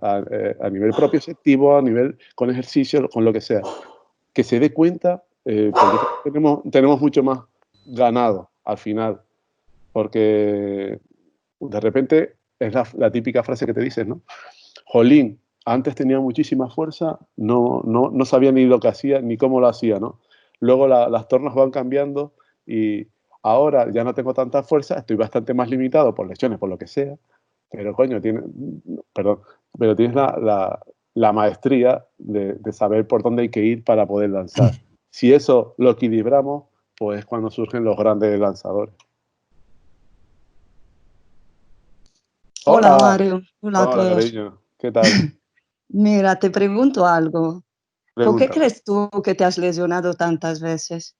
a nivel propioceptivo, a nivel con ejercicio, con lo que sea, que se dé cuenta, porque tenemos mucho más ganado al final, porque de repente es la típica frase que te dices, ¿no? Jolín, antes tenía muchísima fuerza, no sabía ni lo que hacía, ni cómo lo hacía, ¿no? Luego las tornas van cambiando y ahora ya no tengo tanta fuerza, estoy bastante más limitado por lesiones, por lo que sea, pero coño, pero tienes la maestría de saber por dónde hay que ir para poder lanzar. Si eso lo equilibramos, pues es cuando surgen los grandes lanzadores. Hola Mario, hola a Hola, todos. cariño, ¿qué tal? Mira, te pregunto algo. ¿Por qué Pregunta. crees tú que te has lesionado tantas veces?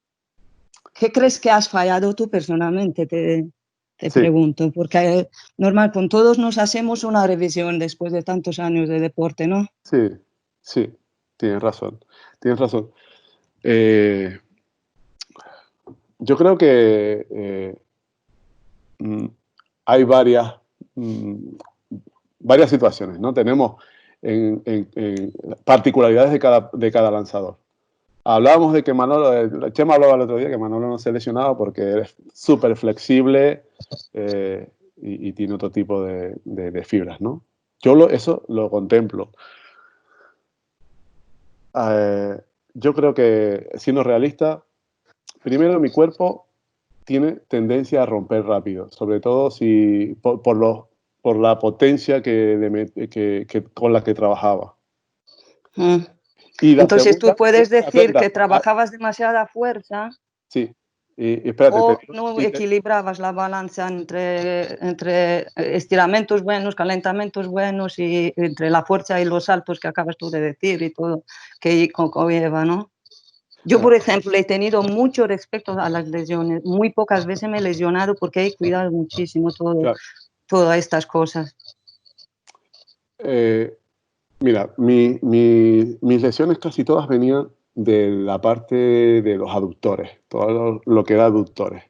¿Qué crees que has fallado tú personalmente? Te Sí, pregunto, porque normal, con todos nos hacemos una revisión después de tantos años de deporte, ¿no? sí, sí, tienes razón, tienes razón. Eh, yo creo que hay varias situaciones, ¿no? Tenemos particularidades de cada lanzador. Hablábamos de que Manolo, Chema hablaba el otro día que Manolo no se lesionaba porque es súper flexible y tiene otro tipo de fibras, ¿no? Yo eso lo contemplo. Yo creo que, siendo realista, primero mi cuerpo tiene tendencia a romper rápido, sobre todo si por la potencia con la que trabajaba. Y entonces tú puedes decir que trabajabas demasiada fuerza. Sí. Y espérate, o no equilibrabas la balanza entre estiramientos buenos, calentamientos buenos y entre la fuerza y los saltos que acabas tú de decir y todo que conlleva, ¿no? Yo, por ejemplo, he tenido mucho respecto a las lesiones. Muy pocas veces me he lesionado porque he cuidado muchísimo todas estas cosas. Mira, mis lesiones casi todas venían de la parte de los aductores, todo lo que era aductores.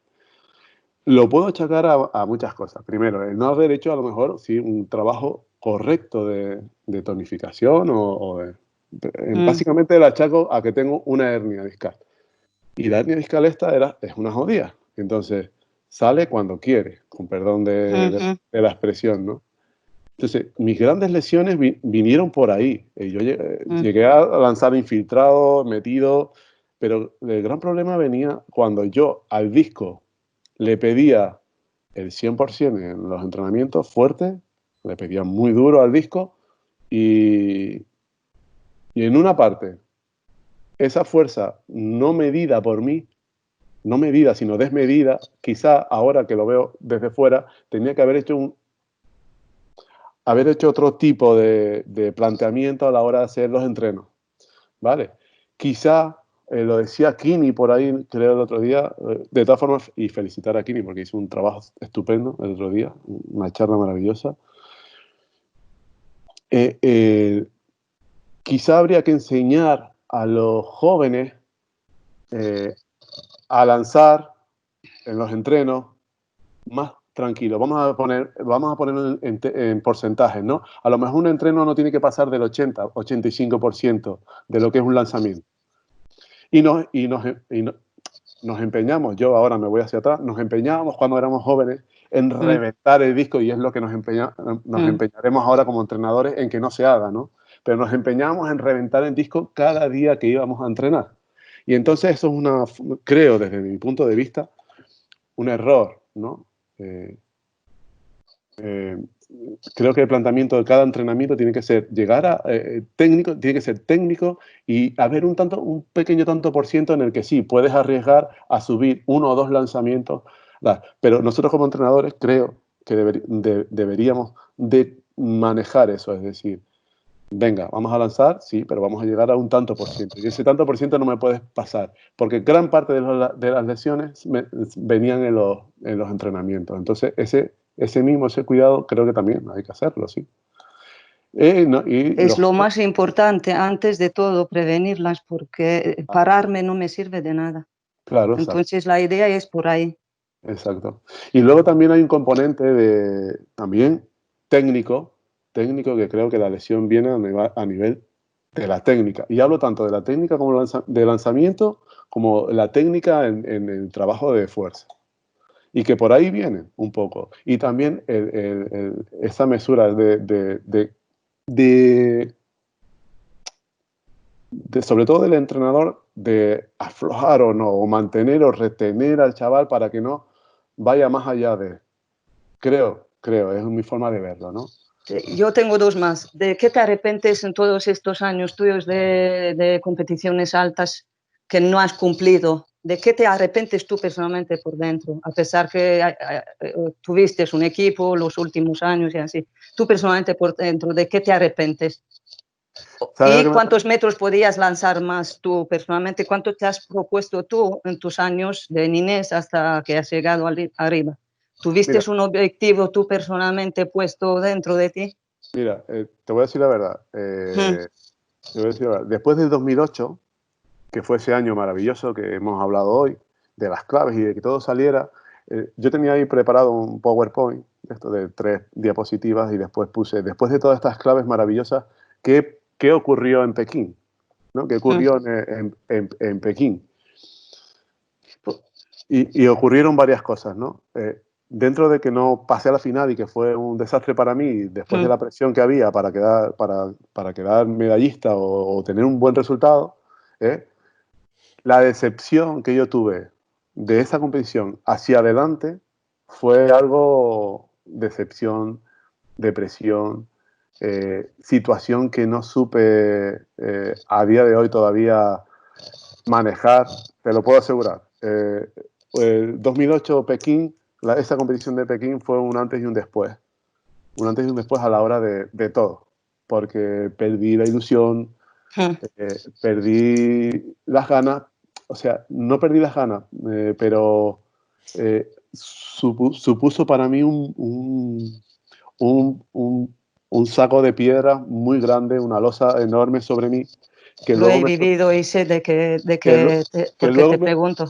Lo puedo achacar a muchas cosas. Primero, el no haber hecho a lo mejor sí, un trabajo correcto de tonificación básicamente el achaco a que tengo una hernia discal. Y la hernia discal esta es una jodida. Entonces, sale cuando quiere, con perdón de la expresión, ¿no? Entonces, mis grandes lesiones vinieron por ahí. Yo llegué a lanzar infiltrado, metido, pero el gran problema venía cuando yo al disco le pedía el 100% en los entrenamientos fuertes, le pedía muy duro al disco y en una parte, esa fuerza no medida por mí, no medida, sino desmedida, quizá ahora que lo veo desde fuera, tenía que haber hecho otro tipo de planteamiento a la hora de hacer los entrenos, ¿vale? Quizá, lo decía Kini por ahí, creo el otro día, de todas formas, y felicitar a Kini porque hizo un trabajo estupendo el otro día, una charla maravillosa. Quizá habría que enseñar a los jóvenes a lanzar en los entrenos más tranquilo. Vamos a ponerlo en porcentajes, ¿no? A lo mejor un entreno no tiene que pasar del 85% de lo que es un lanzamiento. Y nos empeñamos, yo ahora me voy hacia atrás, nos empeñábamos cuando éramos jóvenes en reventar el disco y es lo que nos empeñaremos ahora como entrenadores en que no se haga, ¿no? Pero nos empeñábamos en reventar el disco cada día que íbamos a entrenar. Y entonces eso es creo desde mi punto de vista, un error, ¿no? Creo que el planteamiento de cada entrenamiento tiene que ser técnico, tiene que ser técnico y haber un pequeño tanto por ciento en el que sí, puedes arriesgar a subir 1 o 2 lanzamientos, pero nosotros como entrenadores creo que deberíamos de manejar eso, es decir, venga, vamos a lanzar, sí, pero vamos a llegar a un tanto por ciento. Y ese tanto por ciento no me puedes pasar, porque gran parte de las lesiones venían en los entrenamientos. Entonces, ese cuidado creo que también hay que hacerlo, sí. Es lo más importante, antes de todo, prevenirlas, porque pararme no me sirve de nada. Claro, entonces la idea es por ahí. Exacto. Y luego también hay un componente también técnico que creo que la lesión viene a nivel de la técnica. Y hablo tanto de la técnica como de lanzamiento, como la técnica en el trabajo de fuerza. Y que por ahí viene un poco. Y también esa mesura sobre todo del entrenador, de aflojar o no, o mantener o retener al chaval para que no vaya más allá de... Creo, es mi forma de verlo, ¿no? Yo tengo 2 más. ¿De qué te arrepientes en todos estos años tuyos de competiciones altas que no has cumplido? ¿De qué te arrepientes tú personalmente por dentro? A pesar que tuviste un equipo los últimos años y así. Tú personalmente por dentro, ¿de qué te arrepientes? ¿Y cuántos metros podías lanzar más tú personalmente? ¿Cuánto te has propuesto tú en tus años de niñez hasta que has llegado arriba? ¿Tuviste un objetivo tú personalmente puesto dentro de ti? Mira, te voy a decir la verdad. Después del 2008, que fue ese año maravilloso que hemos hablado hoy, de las claves y de que todo saliera, yo tenía ahí preparado un PowerPoint, esto de 3 diapositivas, y después puse, después de todas estas claves maravillosas, ¿qué ocurrió en Pekín? ¿No? ¿Qué ocurrió en Pekín? Y ocurrieron varias cosas, ¿no? Dentro de que no pasé a la final y que fue un desastre para mí, después de la presión que había para quedar medallista o tener un buen resultado, la decepción que yo tuve de esa competición hacia adelante fue algo, decepción, depresión, situación que no supe a día de hoy todavía manejar, te lo puedo asegurar. El 2008 Pekín, esa competición de Pekín fue un antes y un después. Un antes y un después a la hora de todo. Porque perdí la ilusión, perdí las ganas. O sea, no perdí las ganas, pero supuso para mí un saco de piedra muy grande, una losa enorme sobre mí. Que Lo luego he vivido y sé pregunto.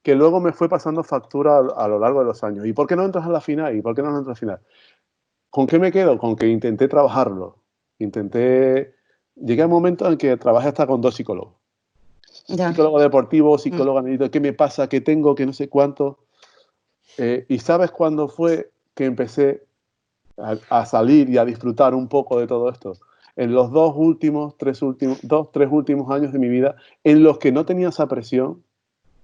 Que luego me fue pasando factura a lo largo de los años. ¿Y por qué no entras a la final? ¿Y por qué no entras a la final? ¿Con qué me quedo? Con que intenté trabajarlo. Llegué a un momento en que trabajé hasta con 2 psicólogos. Ya. Psicólogo deportivo, psicólogo analítico, ¿qué me pasa? ¿Qué tengo? ¿Qué no sé cuánto? ¿Y sabes cuándo fue que empecé a salir y a disfrutar un poco de todo esto? En los 3 últimos años de mi vida, en los que no tenía esa presión,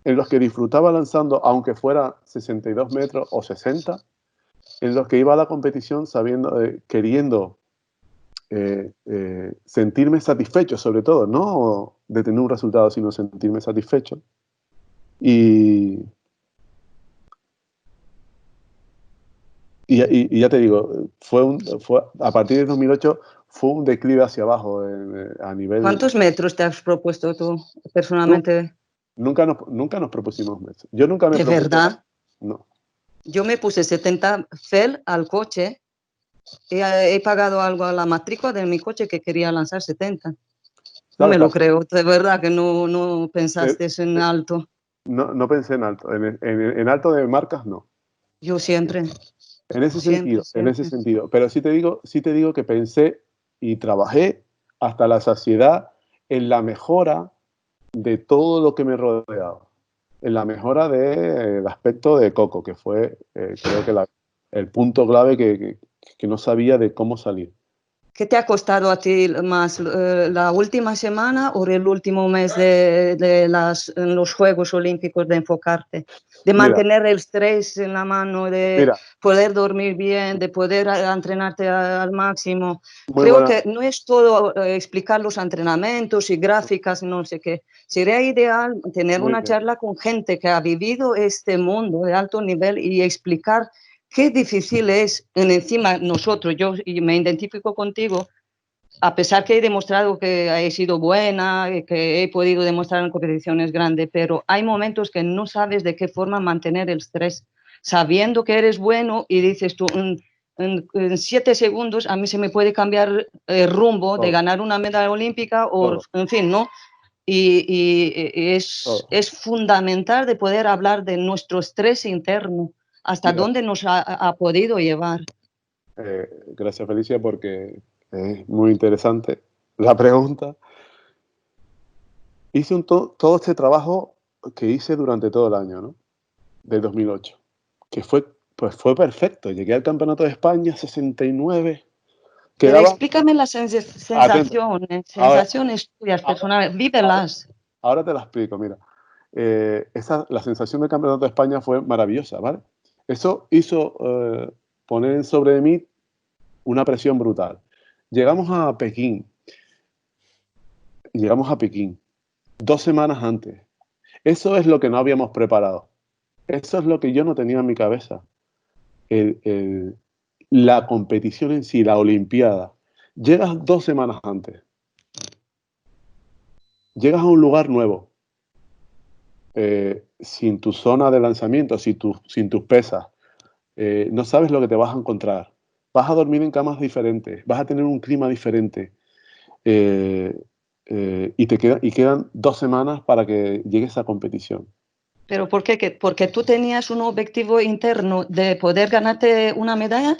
en los que disfrutaba lanzando, aunque fuera 62 metros o 60, en los que iba a la competición queriendo sentirme satisfecho, sobre todo, no de tener un resultado, sino sentirme satisfecho. Y ya te digo, a partir de 2008 fue un declive hacia abajo a nivel... ¿Cuántos metros te has propuesto tú personalmente? Nunca nos propusimos metros. Yo nunca me ¿De propuse... verdad? No. Yo me puse 70 FEL al coche y he pagado algo a la matrícula de mi coche que quería lanzar 70. No me lo creo, de verdad que no pensaste eso en alto. No pensé en alto. En alto de marcas, no. Yo siempre. En ese sentido. Pero sí te digo que pensé y trabajé hasta la saciedad en la mejora de todo lo que me rodeaba. En la mejora del aspecto de Coco, que fue, creo que el punto clave que no sabía de cómo salir. ¿Qué te ha costado a ti más, la última semana o el último mes de los Juegos Olímpicos de enfocarte? De mantener el estrés en la mano, de poder dormir bien, de poder entrenarte al máximo. Creo que no es todo explicar los entrenamientos y gráficas, no sé qué. Sería ideal tener una charla con gente que ha vivido este mundo de alto nivel y explicar qué difícil es, encima nosotros, yo me identifico contigo, a pesar que he demostrado que he sido buena, que he podido demostrar en competiciones grandes, pero hay momentos que no sabes de qué forma mantener el estrés, sabiendo que eres bueno y dices tú, en 7 segundos a mí se me puede cambiar el rumbo de ganar una medalla olímpica o, en fin, ¿no? Y es fundamental de poder hablar de nuestro estrés interno. ¿Hasta dónde nos ha podido llevar? Gracias, Felicia, porque es muy interesante la pregunta. Hice todo este trabajo que hice durante todo el año, ¿no? Del 2008, que fue perfecto. Llegué al Campeonato de España, 69. Pero explícame las sensaciones tuyas personales, vívelas. Ahora te las explico, mira. La sensación del Campeonato de España fue maravillosa, ¿vale? Eso hizo poner sobre mí una presión brutal. Llegamos a Pekín 2 semanas antes. Eso es lo que no habíamos preparado. Eso es lo que yo no tenía en mi cabeza. La competición en sí, la Olimpiada. Llegas 2 semanas antes. Llegas a un lugar nuevo. Sin tu zona de lanzamiento, sin tus pesas. No sabes lo que te vas a encontrar. Vas a dormir en camas diferentes. Vas a tener un clima diferente. Y quedan 2 semanas para que llegues a competición. ¿Pero por qué? ¿Porque tú tenías un objetivo interno de poder ganarte una medalla?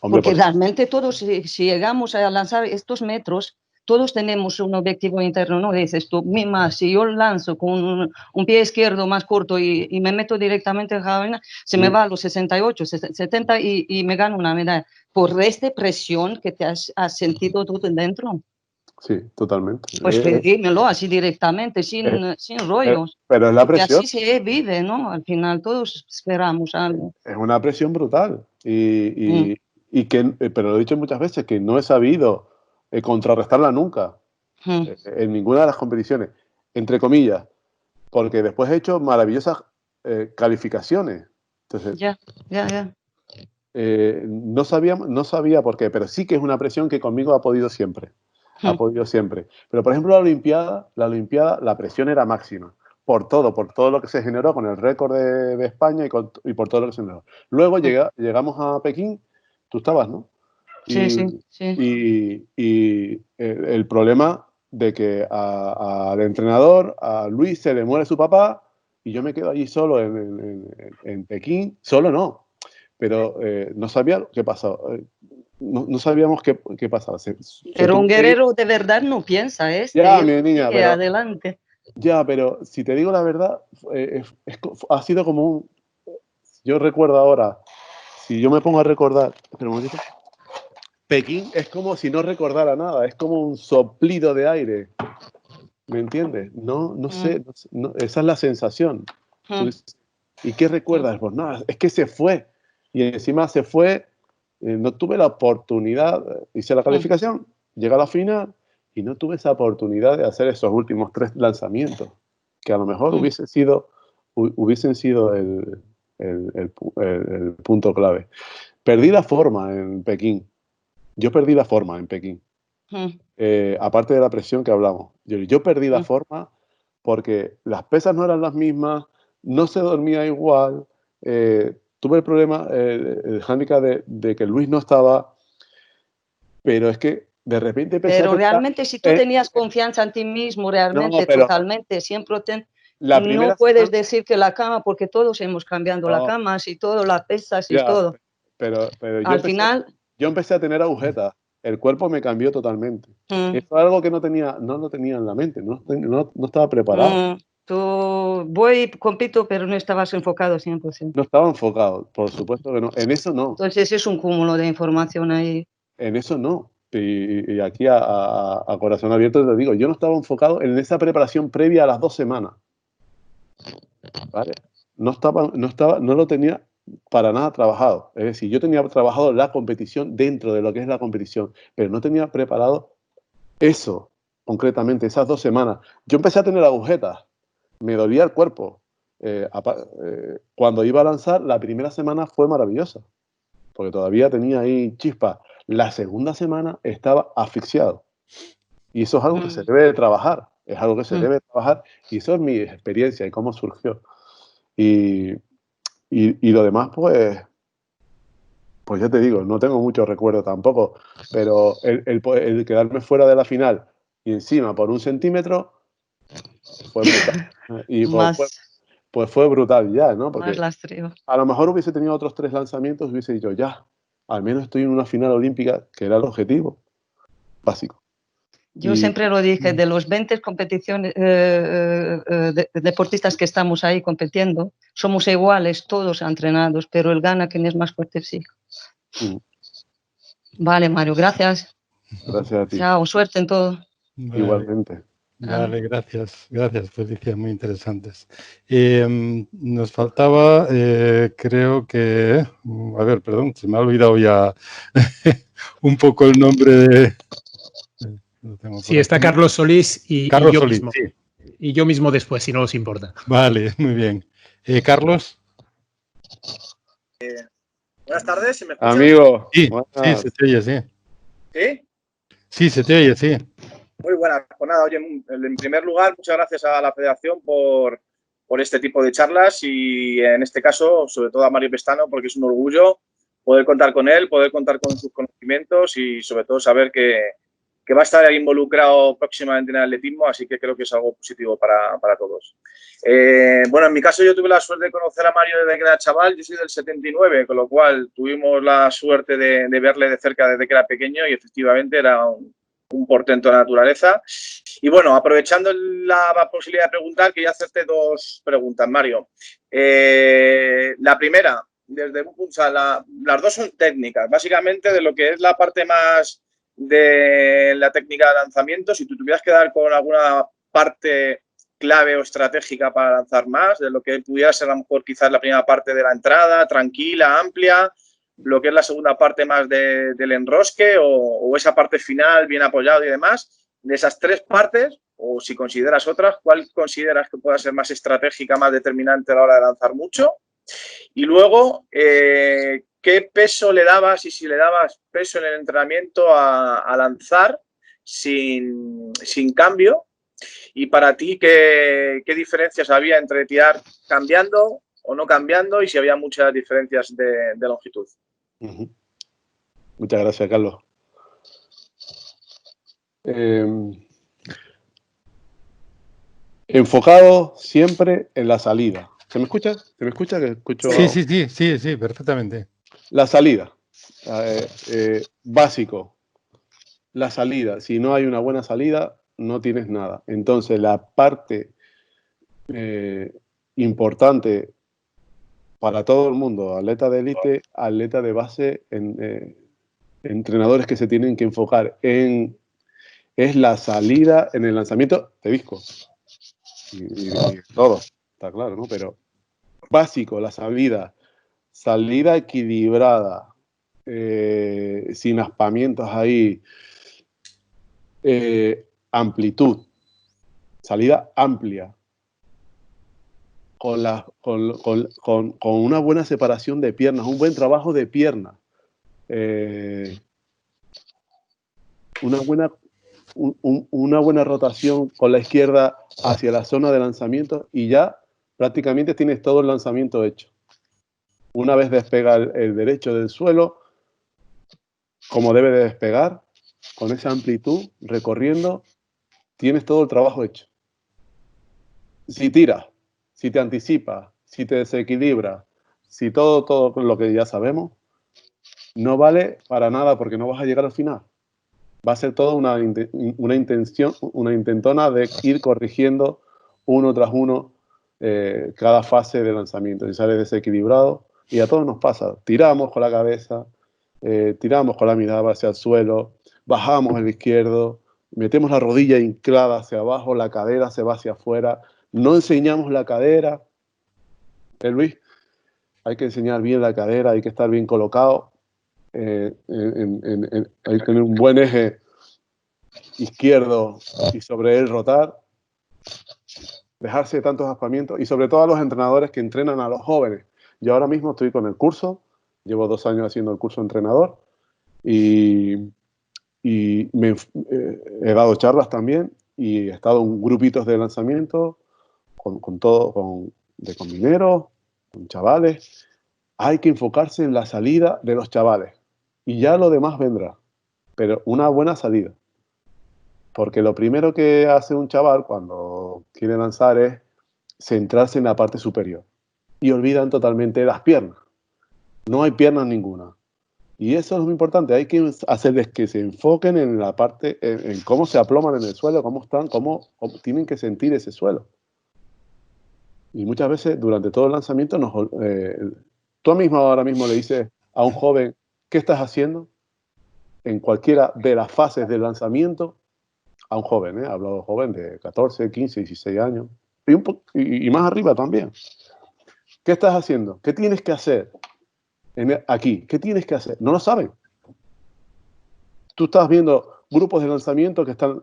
Hombre, Porque realmente todos, si llegamos a lanzar estos metros, todos tenemos un objetivo interno, ¿no? Dices tú, misma, si yo lanzo con un pie izquierdo más corto y me meto directamente en jabalina, se me va a los 68, 70 y me gano una medalla. Por esta presión que te has sentido tú dentro. sí, totalmente. Pues dímelo así directamente, sin rollos. Pero es la Porque presión. así se vive, ¿no? Al final todos esperamos algo. Es una presión brutal. Pero lo he dicho muchas veces, que no he sabido contrarrestarla nunca. En ninguna de las competiciones. Entre comillas. Porque después he hecho maravillosas calificaciones. Entonces, Ya. no sabía por qué, pero sí que es una presión que conmigo ha podido siempre. Ha podido siempre. Pero, por ejemplo, la Olimpiada, la presión era máxima. Por todo lo que se generó con el récord de España y por todo lo que se generó. Luego llegamos a Pekín, tú estabas, ¿no? Sí. Y el problema de que al entrenador, a Luis, se le muere su papá y yo me quedo allí solo en Pekín. Solo no, pero no sabía qué pasó. No sabíamos qué pasaba. Pero un guerrero de verdad no piensa, ya, mi niña, pero, adelante. Ya, pero si te digo la verdad, ha sido como un... Yo recuerdo ahora, si yo me pongo a recordar... Espera un momentito. Pekín es como si no recordara nada, es como un soplido de aire. ¿Me entiendes? No sé, esa es la sensación. ¿Y qué recuerdas? Pues nada, es que se fue. Y encima se fue, no tuve la oportunidad, hice la calificación, llegué a la final y no tuve esa oportunidad de hacer esos últimos 3 lanzamientos, que a lo mejor hubiesen sido el punto clave. Perdí la forma en Pekín. Yo perdí la forma en Pekín. Aparte de la presión que hablamos. Yo perdí la forma porque las pesas no eran las mismas, no se dormía igual. Tuve el problema, el hándicap de que Luis no estaba, pero es que de repente Pero realmente si tú tenías confianza en ti mismo, realmente, totalmente, siempre no puedes decir que la cama, porque todos hemos cambiado la cama, y todo, las pesas y todo. Pero al final... Yo empecé a tener agujetas, el cuerpo me cambió totalmente. Eso es algo que no lo tenía en la mente, no estaba preparado. Tú compito, pero no estabas enfocado 100%. No estaba enfocado, por supuesto que no. En eso no. Entonces es un cúmulo de información ahí. En eso no. Y aquí a corazón abierto te digo, yo no estaba enfocado en esa preparación previa a las 2 semanas. ¿Vale? No lo tenía para nada trabajado. Es decir, yo tenía trabajado la competición dentro de lo que es la competición, pero no tenía preparado eso, concretamente, esas 2 semanas. Yo empecé a tener agujetas, me dolía el cuerpo. Cuando iba a lanzar, la primera semana fue maravillosa, porque todavía tenía ahí chispas. La segunda semana estaba asfixiado. Y eso es algo que se debe de trabajar, es algo que se debe de trabajar, y eso es mi experiencia y cómo surgió. Y lo demás, pues ya te digo, no tengo mucho recuerdo tampoco, pero el quedarme fuera de la final y encima por 1 centímetro fue brutal. Y pues fue brutal ya, ¿no? Porque a lo mejor hubiese tenido otros 3 lanzamientos y hubiese dicho, ya, al menos estoy en una final olímpica, que era el objetivo básico. Yo siempre lo dije, de los 20 competiciones, deportistas que estamos ahí compitiendo, somos iguales, todos entrenados, pero el gana quien es más fuerte, sí. Vale, Mario, gracias. Gracias a ti. Chao, suerte en todo. Vale. Igualmente. Vale, gracias, Felicia, muy interesantes. Nos faltaba, creo que, a ver, perdón, se me ha olvidado ya un poco el nombre de... Sí, está Carlos Solís y yo mismo. Sí. Y yo mismo después, si no os importa. Vale, muy bien. Carlos. Buenas tardes, ¿se me escucha? Amigo. Sí, se te oye, sí. ¿Sí? Sí, se te oye, sí. Muy buena. Pues nada, oye, en primer lugar, muchas gracias a la Federación por este tipo de charlas y en este caso, sobre todo a Mario Pestano, porque es un orgullo poder contar con él, poder contar con sus conocimientos y sobre todo saber que que va a estar involucrado próximamente en el atletismo, así que creo que es algo positivo para todos. Bueno, en mi caso yo tuve la suerte de conocer a Mario desde que era chaval, yo soy del 79, con lo cual tuvimos la suerte de verle de cerca desde que era pequeño y efectivamente era un portento de la naturaleza. Y bueno, aprovechando la posibilidad de preguntar, quería hacerte dos preguntas, Mario. La primera, desde un punto, las dos son técnicas, básicamente de lo que es la parte más de la técnica de lanzamiento, si tú tuvieras que dar con alguna parte clave o estratégica para lanzar más, de lo que pudiera ser a lo mejor quizás la primera parte de la entrada, tranquila, amplia, lo que es la segunda parte más del enrosque o esa parte final bien apoyado y demás, de esas tres partes, o si consideras otras, ¿cuál consideras que pueda ser más estratégica, más determinante a la hora de lanzar mucho? Y luego, ¿qué peso le dabas y si le dabas peso en el entrenamiento a lanzar sin cambio? Y para ti, ¿qué diferencias había entre tirar cambiando o no cambiando y si había muchas diferencias de longitud? Muchas gracias, Carlos. Enfocado siempre en la salida. ¿Se me escucha? ¿Se me escucha? Que escucho... Sí, perfectamente. La salida. Básico. La salida. Si no hay una buena salida, no tienes nada. Entonces, la parte importante para todo el mundo, atleta de élite, atleta de base, entrenadores que se tienen que enfocar es la salida en el lanzamiento de disco. Y todo, está claro, ¿no? Pero básico, la salida equilibrada, sin aspamientos ahí, amplitud, salida amplia, con una buena separación de piernas, un buen trabajo de piernas, una buena rotación con la izquierda hacia la zona de lanzamiento y ya prácticamente tienes todo el lanzamiento hecho. Una vez despega el derecho del suelo, como debe de despegar, con esa amplitud, recorriendo, tienes todo el trabajo hecho. Si tiras, si te anticipas, si te desequilibras, si todo lo que ya sabemos, no vale para nada porque no vas a llegar al final. Va a ser toda una intentona de ir corrigiendo uno tras uno cada fase de lanzamiento. Y sale desequilibrado y a todos nos pasa. Tiramos con la cabeza, tiramos con la mirada hacia el suelo, bajamos el izquierdo, metemos la rodilla hinclada hacia abajo, la cadera se va hacia afuera, no enseñamos la cadera. Luis, hay que enseñar bien la cadera, hay que estar bien colocado, hay que tener un buen eje izquierdo y sobre él rotar, dejarse de tantos aspamientos y sobre todo a los entrenadores que entrenan a los jóvenes. Yo ahora mismo estoy con el curso, llevo 2 años haciendo el curso de entrenador y he dado charlas también y he estado en grupitos de lanzamiento con mineros, con chavales. Hay que enfocarse en la salida de los chavales y ya lo demás vendrá, pero una buena salida. Porque lo primero que hace un chaval cuando quiere lanzar es centrarse en la parte superior y olvidan totalmente las piernas. No hay piernas ninguna. Y eso es muy importante. Hay que hacerles que se enfoquen en la parte, en cómo se aploman en el suelo, cómo están, cómo tienen que sentir ese suelo. Y muchas veces durante todo el lanzamiento tú mismo ahora mismo le dices a un joven, ¿qué estás haciendo? En cualquiera de las fases del lanzamiento, a un joven, hablo de joven de 14, 15, 16 años, y más arriba también. ¿Qué estás haciendo? ¿Qué tienes que hacer aquí? ¿Qué tienes que hacer? No lo saben. Tú estás viendo grupos de lanzamiento que están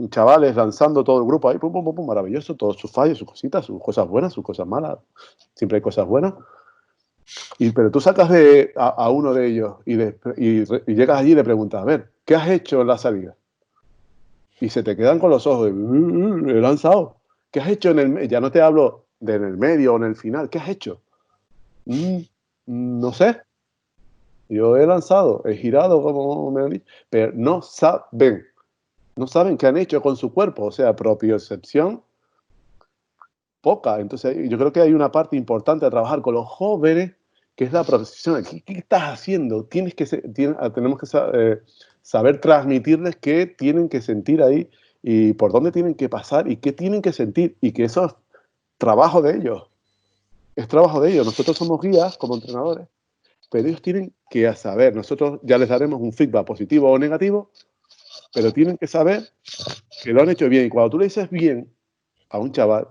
chavales lanzando todo el grupo ahí, pum, pum, pum, pum, maravilloso, todos sus fallos, sus cositas, sus cosas buenas, sus cosas malas. Siempre hay cosas buenas. Pero tú sacas a uno de ellos y llegas allí y le preguntas, a ver, ¿qué has hecho en la salida? Y se te quedan con los ojos de, he lanzado. ¿Qué has hecho en el medio? Ya no te hablo de en el medio o en el final. ¿Qué has hecho? No sé. Yo he lanzado, he girado, como me han dicho, pero no saben. No saben qué han hecho con su cuerpo, o sea, propiocepción poca. Entonces, yo creo que hay una parte importante a trabajar con los jóvenes, que es la propiocepción. ¿Qué estás haciendo? Tenemos que saber transmitirles qué tienen que sentir ahí y por dónde tienen que pasar y qué tienen que sentir, y que eso es trabajo de ellos. Es trabajo de ellos. Nosotros somos guías como entrenadores, pero ellos tienen que saber. Nosotros ya les daremos un feedback positivo o negativo, pero tienen que saber que lo han hecho bien. Y cuando tú le dices bien a un chaval,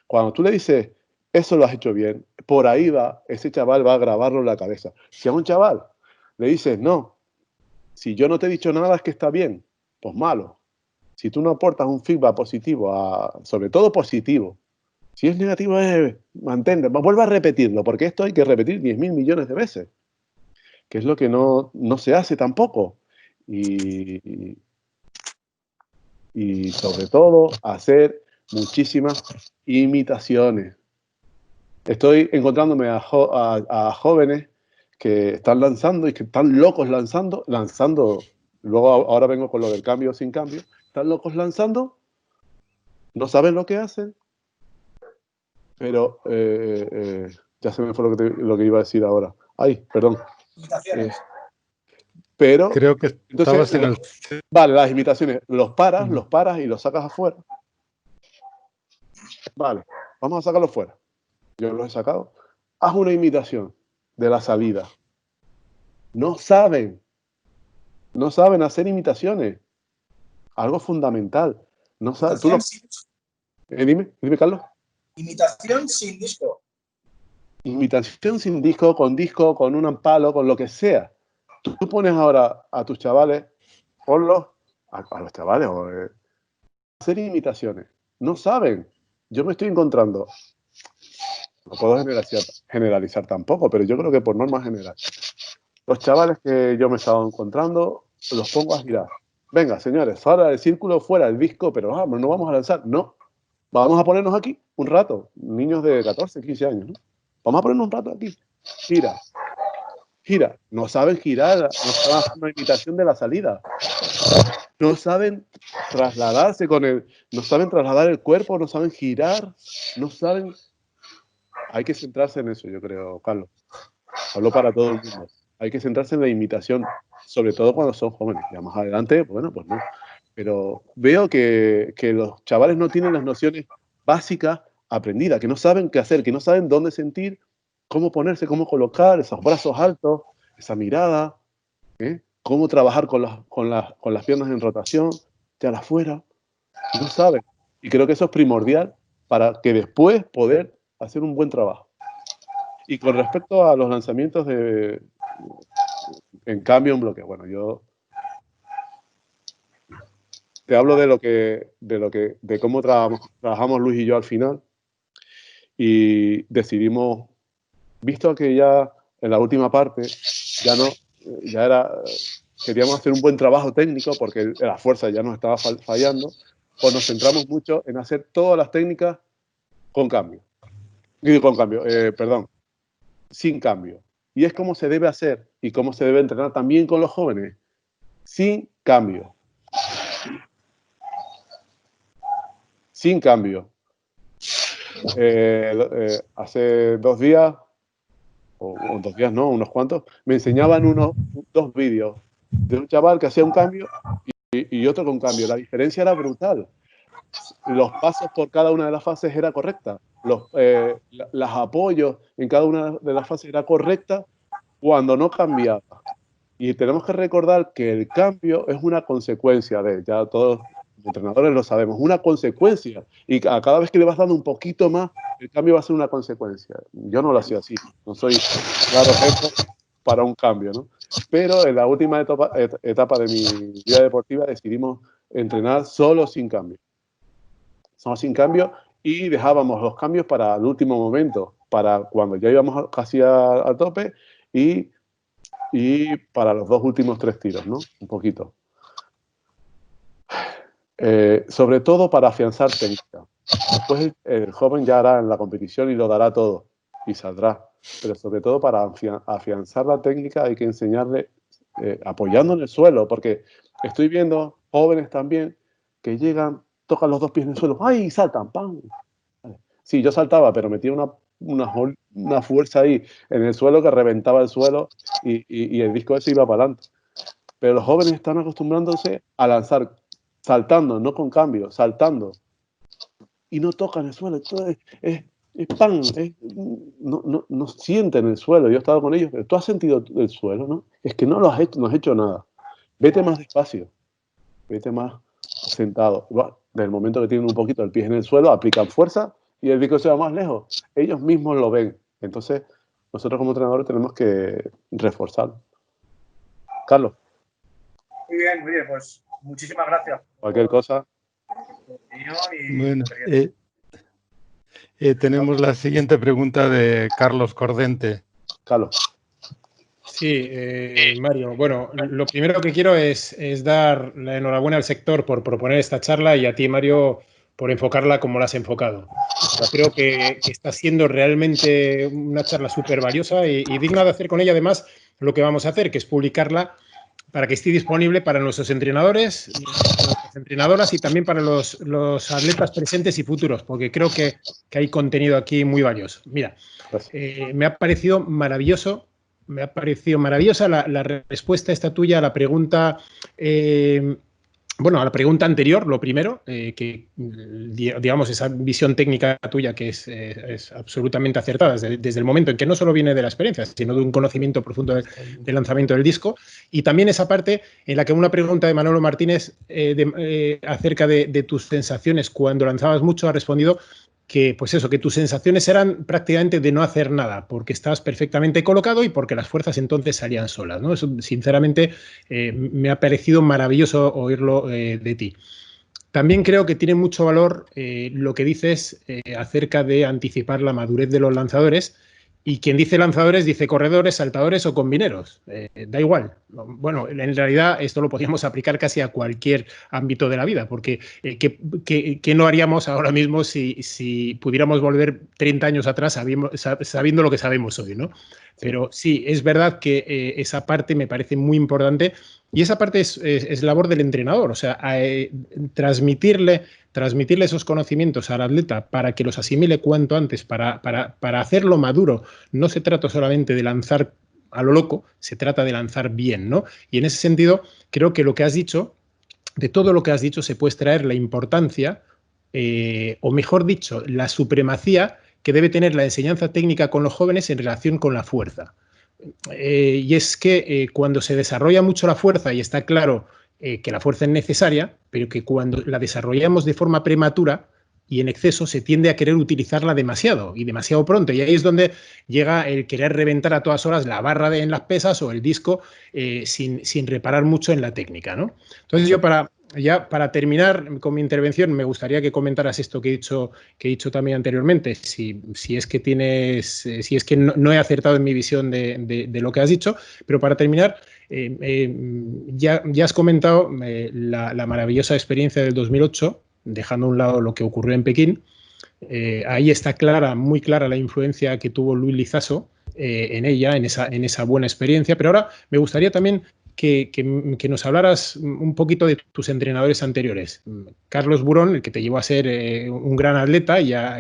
cuando tú le dices, eso lo has hecho bien, por ahí va, ese chaval va a grabarlo en la cabeza. Si a un chaval le dices, no, si yo no te he dicho nada es que está bien, pues malo. Si tú no aportas un feedback positivo, sobre todo positivo, si es negativo, mantente, vuelve a repetirlo, porque esto hay que repetir 10.000 millones de veces, que es lo que no se hace tampoco. Y sobre todo, hacer muchísimas imitaciones. Estoy encontrándome a jóvenes que están lanzando y que están locos lanzando, luego ahora vengo con lo del cambio sin cambio, están locos lanzando, no saben lo que hacen, pero ya se me fue lo que iba a decir ahora. Ay, perdón. Pero, creo que estabas entonces, vale, las imitaciones, los paras y los sacas afuera. Vale, vamos a sacarlos fuera. Yo los he sacado. Haz una imitación de la salida. No saben hacer imitaciones. Algo fundamental. No saben. Dime, Carlos. Imitación sin disco. Imitación sin disco, con un palo, con lo que sea. Tú pones ahora a tus chavales, ponlos a los chavales, hacer imitaciones. No saben. Yo me estoy encontrando, no puedo generalizar tampoco, pero yo creo que por norma general, los chavales que yo me he estado encontrando, los pongo a girar. Venga, señores, ahora el círculo fuera, el disco, pero vamos, no vamos a lanzar. No, vamos a ponernos aquí un rato. Niños de 14, 15 años, ¿no? Vamos a ponernos un rato aquí. Gira. No saben girar, no saben hacer una imitación de la salida. No saben trasladarse no saben trasladar el cuerpo, no saben girar, no saben. Hay que centrarse en eso, yo creo, Carlos. Hablo para todo el mundo. Hay que centrarse en la imitación, sobre todo cuando son jóvenes. Ya más adelante, bueno, pues no. Pero veo que los chavales no tienen las nociones básicas aprendidas, que no saben qué hacer, que no saben dónde sentir, cómo ponerse, cómo colocar esos brazos altos, esa mirada, cómo trabajar con las piernas en rotación, ya afuera. No saben. Y creo que eso es primordial para que después poder hacer un buen trabajo. Y con respecto a los lanzamientos en cambio en bloque, bueno, yo te hablo de cómo trabajamos Luis y yo al final, y decidimos, visto que ya en la última parte queríamos hacer un buen trabajo técnico porque la fuerza ya nos estaba fallando, pues nos centramos mucho en hacer todas las técnicas con cambio. Sin cambio. Y es como se debe hacer y cómo se debe entrenar también con los jóvenes. Sin cambio. Sin cambio. Hace 2 días, o 2 días no, unos cuantos, me enseñaban 2 vídeos de un chaval que hacía un cambio y otro con cambio. La diferencia era brutal. Los pasos por cada una de las fases era correcta. Los apoyos en cada una de las fases era correcta cuando no cambiaba. Y tenemos que recordar que el cambio es una consecuencia ya todos los entrenadores lo sabemos, una consecuencia. Y a cada vez que le vas dando un poquito más, el cambio va a ser una consecuencia. Yo no lo hacía así, no soy claro ejemplo para un cambio, ¿no? Pero en la última etapa de mi vida deportiva decidimos entrenar solo sin cambio. Solo sin cambio, y dejábamos los cambios para el último momento, para cuando ya íbamos casi a tope y para los 2 últimos 3 tiros, ¿no? Un poquito. Sobre todo para afianzar técnica. Después el joven ya hará en la competición y lo dará todo y saldrá. Pero sobre todo para afianzar la técnica hay que enseñarle apoyando en el suelo, porque estoy viendo jóvenes también que llegan, tocan los dos pies en el suelo, ¡ay! Y saltan, ¡pam! Sí, yo saltaba, pero metía una fuerza ahí en el suelo que reventaba el suelo y el disco ese iba para adelante. Pero los jóvenes están acostumbrándose a lanzar, saltando, no con cambio, saltando. Y no tocan el suelo. Entonces, es pan, no sienten el suelo. Yo he estado con ellos, pero tú has sentido el suelo, ¿no? Es que no has hecho nada. Vete más despacio, vete más sentado. Desde el momento que tienen un poquito el pie en el suelo, aplican fuerza y el disco se va más lejos. Ellos mismos lo ven. Entonces, nosotros como entrenadores tenemos que reforzarlo. Carlos. Muy bien, pues muchísimas gracias. Cualquier cosa. Bueno, tenemos la siguiente pregunta de Carlos Cordente. Carlos. Sí, Mario. Bueno, lo primero que quiero es dar la enhorabuena al sector por proponer esta charla y a ti, Mario, por enfocarla como la has enfocado. Creo que está siendo realmente una charla súper valiosa y digna de hacer con ella, además, lo que vamos a hacer, que es publicarla para que esté disponible para nuestros entrenadores, nuestras entrenadoras y también para los atletas presentes y futuros, porque creo que hay contenido aquí muy valioso. Mira, me ha parecido maravillosa la respuesta esta tuya a la pregunta, a la pregunta anterior, lo primero, que digamos esa visión técnica tuya que es absolutamente acertada desde el momento en que no solo viene de la experiencia, sino de un conocimiento profundo del lanzamiento del disco, y también esa parte en la que una pregunta de Manolo Martínez acerca de tus sensaciones cuando lanzabas mucho ha respondido que, pues eso, que tus sensaciones eran prácticamente de no hacer nada, porque estabas perfectamente colocado y porque las fuerzas entonces salían solas, ¿no? Eso, sinceramente, me ha parecido maravilloso oírlo de ti. También creo que tiene mucho valor lo que dices acerca de anticipar la madurez de los lanzadores. Y quien dice lanzadores dice corredores, saltadores o combineros. Da igual. Bueno, en realidad esto lo podríamos aplicar casi a cualquier ámbito de la vida, porque ¿qué no haríamos ahora mismo si pudiéramos volver 30 años atrás sabiendo lo que sabemos hoy, ¿no? Pero sí, es verdad que esa parte me parece muy importante y esa parte es labor del entrenador, o sea, transmitirle esos conocimientos al atleta para que los asimile cuanto antes, para hacerlo maduro. No se trata solamente de lanzar a lo loco, se trata de lanzar bien, ¿no? Y en ese sentido, creo que lo que has dicho, de todo lo que has dicho, se puede extraer la importancia, o mejor dicho, la supremacía que debe tener la enseñanza técnica con los jóvenes en relación con la fuerza. Y es que cuando se desarrolla mucho la fuerza y está claro que la fuerza es necesaria, pero que cuando la desarrollamos de forma prematura y en exceso se tiende a querer utilizarla demasiado y demasiado pronto. Y ahí es donde llega el querer reventar a todas horas la barra en las pesas o el disco sin reparar mucho en la técnica, ¿no? Entonces yo para terminar con mi intervención me gustaría que comentaras esto que he dicho también anteriormente, si es que no he acertado en mi visión de lo que has dicho, pero para terminar, ya has comentado la maravillosa experiencia del 2008, dejando a un lado lo que ocurrió en Pekín. Ahí está muy clara la influencia que tuvo Luis Lizaso en ella, en esa buena experiencia, pero ahora me gustaría también que nos hablaras un poquito de tus entrenadores anteriores. Carlos Burón, el que te llevó a ser un gran atleta y a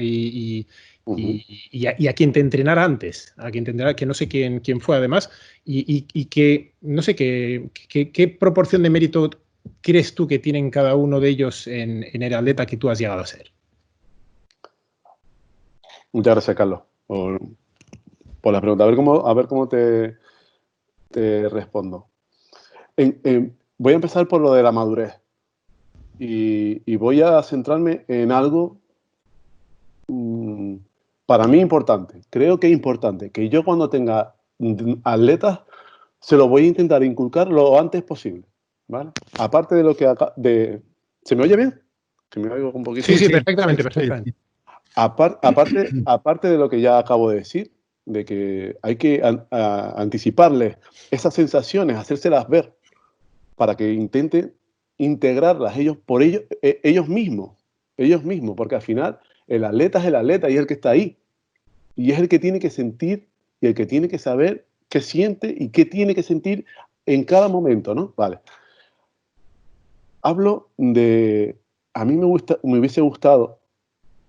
quien te entrenara antes, que no sé quién fue además, y que no sé qué proporción de mérito crees tú que tienen cada uno de ellos en el atleta que tú has llegado a ser. Muchas gracias, Carlos, por la pregunta. A ver cómo te respondo. Voy a empezar por lo de la madurez y voy a centrarme en algo para mí importante. Creo que es importante que yo cuando tenga atletas se lo voy a intentar inculcar lo antes posible, ¿vale? Aparte de lo que ¿se me oye bien? ¿Que me oigo un poquito? Sí, perfectamente. Aparte de lo que ya acabo de decir, de que hay que anticiparles esas sensaciones, hacérselas ver, para que intenten integrarlas ellos mismos, porque al final el atleta es el atleta y es el que está ahí, y es el que tiene que sentir y el que tiene que saber qué siente y qué tiene que sentir en cada momento, ¿no? Vale. Hablo de... A mí me hubiese gustado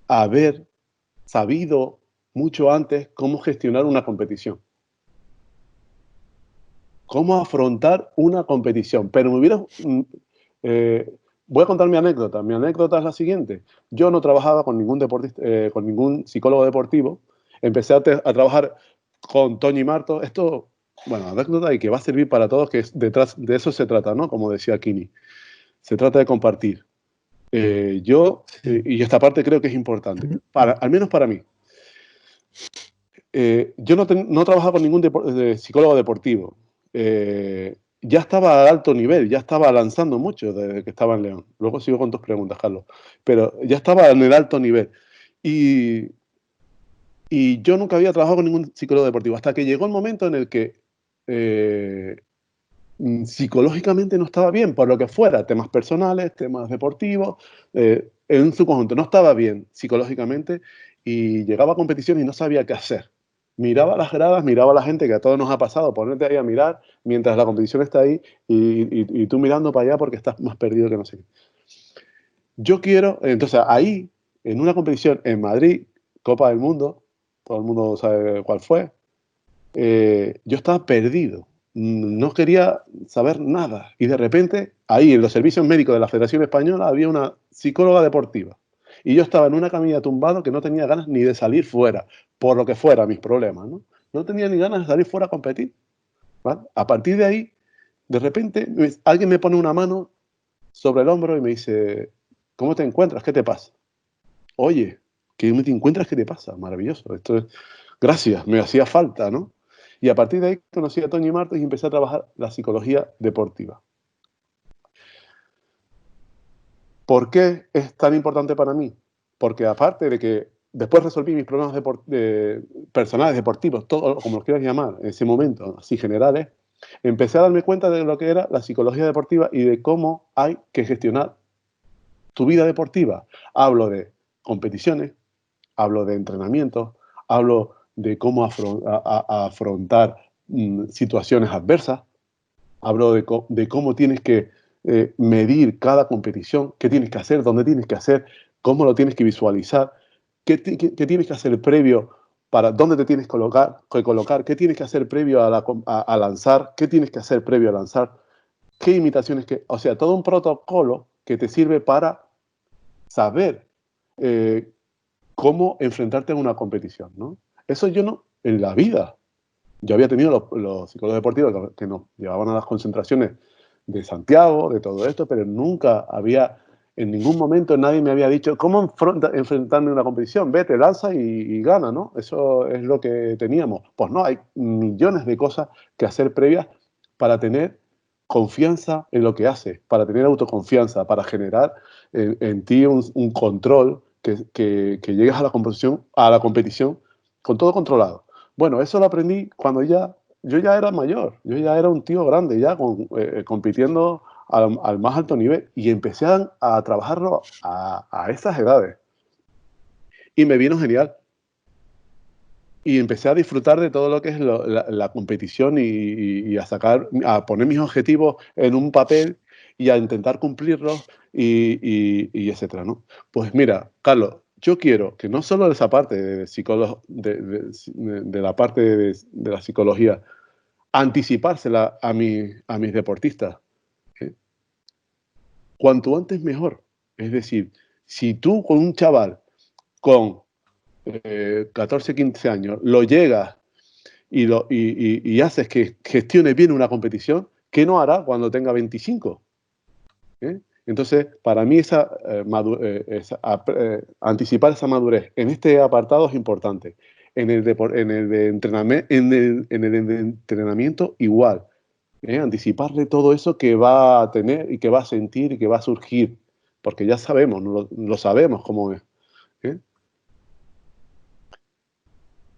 haber sabido mucho antes cómo gestionar una competición. Cómo afrontar una competición. Pero me hubiera... voy a contar mi anécdota. Mi anécdota es la siguiente. Yo no trabajaba con ningún deportista, con ningún psicólogo deportivo. Empecé a trabajar con Toñi Marto. Esto, bueno, anécdota y que va a servir para todos, que detrás de eso se trata, ¿no? Como decía Kini. Se trata de compartir. Y esta parte creo que es importante, al menos para mí. Yo no trabajaba con ningún psicólogo deportivo. Ya estaba a alto nivel, ya estaba lanzando mucho desde que estaba en León. Luego sigo con tus preguntas, Carlos. Pero ya estaba en el alto nivel. Y yo nunca había trabajado con ningún psicólogo deportivo, hasta que llegó el momento en el que psicológicamente no estaba bien, por lo que fuera, temas personales, temas deportivos, en su conjunto no estaba bien psicológicamente, y llegaba a competiciones y no sabía qué hacer. Miraba las gradas, miraba a la gente, que a todos nos ha pasado, ponerte ahí a mirar mientras la competición está ahí y tú mirando para allá porque estás más perdido que no sé qué. Yo quiero, entonces ahí, en una competición en Madrid, Copa del Mundo, todo el mundo sabe cuál fue, yo estaba perdido, no quería saber nada. Y de repente, ahí en los servicios médicos de la Federación Española había una psicóloga deportiva. Y yo estaba en una camilla tumbado que no tenía ganas ni de salir fuera, por lo que fuera mis problemas, ¿no? No tenía ni ganas de salir fuera a competir, ¿vale? A partir de ahí, de repente, alguien me pone una mano sobre el hombro y me dice, ¿cómo te encuentras? ¿Qué te pasa? Oye, ¿qué te encuentras? ¿Qué te pasa? Maravilloso. Esto es... Gracias, me hacía falta, ¿no? Y a partir de ahí conocí a Toñi Martos y empecé a trabajar la psicología deportiva. ¿Por qué es tan importante para mí? Porque aparte de que después resolví mis problemas personales, deportivos, todo como los quieras llamar, en ese momento, así generales, empecé a darme cuenta de lo que era la psicología deportiva y de cómo hay que gestionar tu vida deportiva. Hablo de competiciones, hablo de entrenamientos, hablo de cómo afrontar situaciones adversas, hablo de cómo tienes que medir cada competición, qué tienes que hacer, dónde tienes que hacer, cómo lo tienes que visualizar, qué tienes que hacer previo para dónde te tienes que colocar, qué tienes que hacer previo a lanzar, qué tienes que hacer previo a lanzar, qué imitaciones o sea, todo un protocolo que te sirve para saber cómo enfrentarte a una competición, ¿no? Eso yo no, en la vida. Yo había tenido los psicólogos deportivos que nos llevaban a las concentraciones de Santiago, de todo esto, pero nunca había, en ningún momento nadie me había dicho cómo enfrentarme a una competición. Vete, lanza y gana, ¿no? Eso es lo que teníamos. Pues no, hay millones de cosas que hacer previas para tener confianza en lo que haces, para tener autoconfianza, para generar en ti un control que llegues a la competición con todo controlado. Bueno, eso lo aprendí cuando yo ya era mayor, yo ya era un tío grande, ya compitiendo al más alto nivel, y empecé a trabajarlo a esas edades. Y me vino genial. Y empecé a disfrutar de todo lo que es la competición y a poner mis objetivos en un papel y a intentar cumplirlos y etcétera, ¿no? Pues mira, Carlos, yo quiero que no solo esa parte de la parte de la psicología, anticipársela a mis deportistas. ¿Eh? Cuanto antes mejor. Es decir, si tú con un chaval con 14, 15 años lo llegas y haces que gestione bien una competición, ¿qué no hará cuando tenga 25? Entonces, para mí anticipar esa madurez en este apartado es importante. En el de entrenamiento igual. Anticiparle todo eso que va a tener y que va a sentir y que va a surgir, porque ya sabemos, lo sabemos cómo es.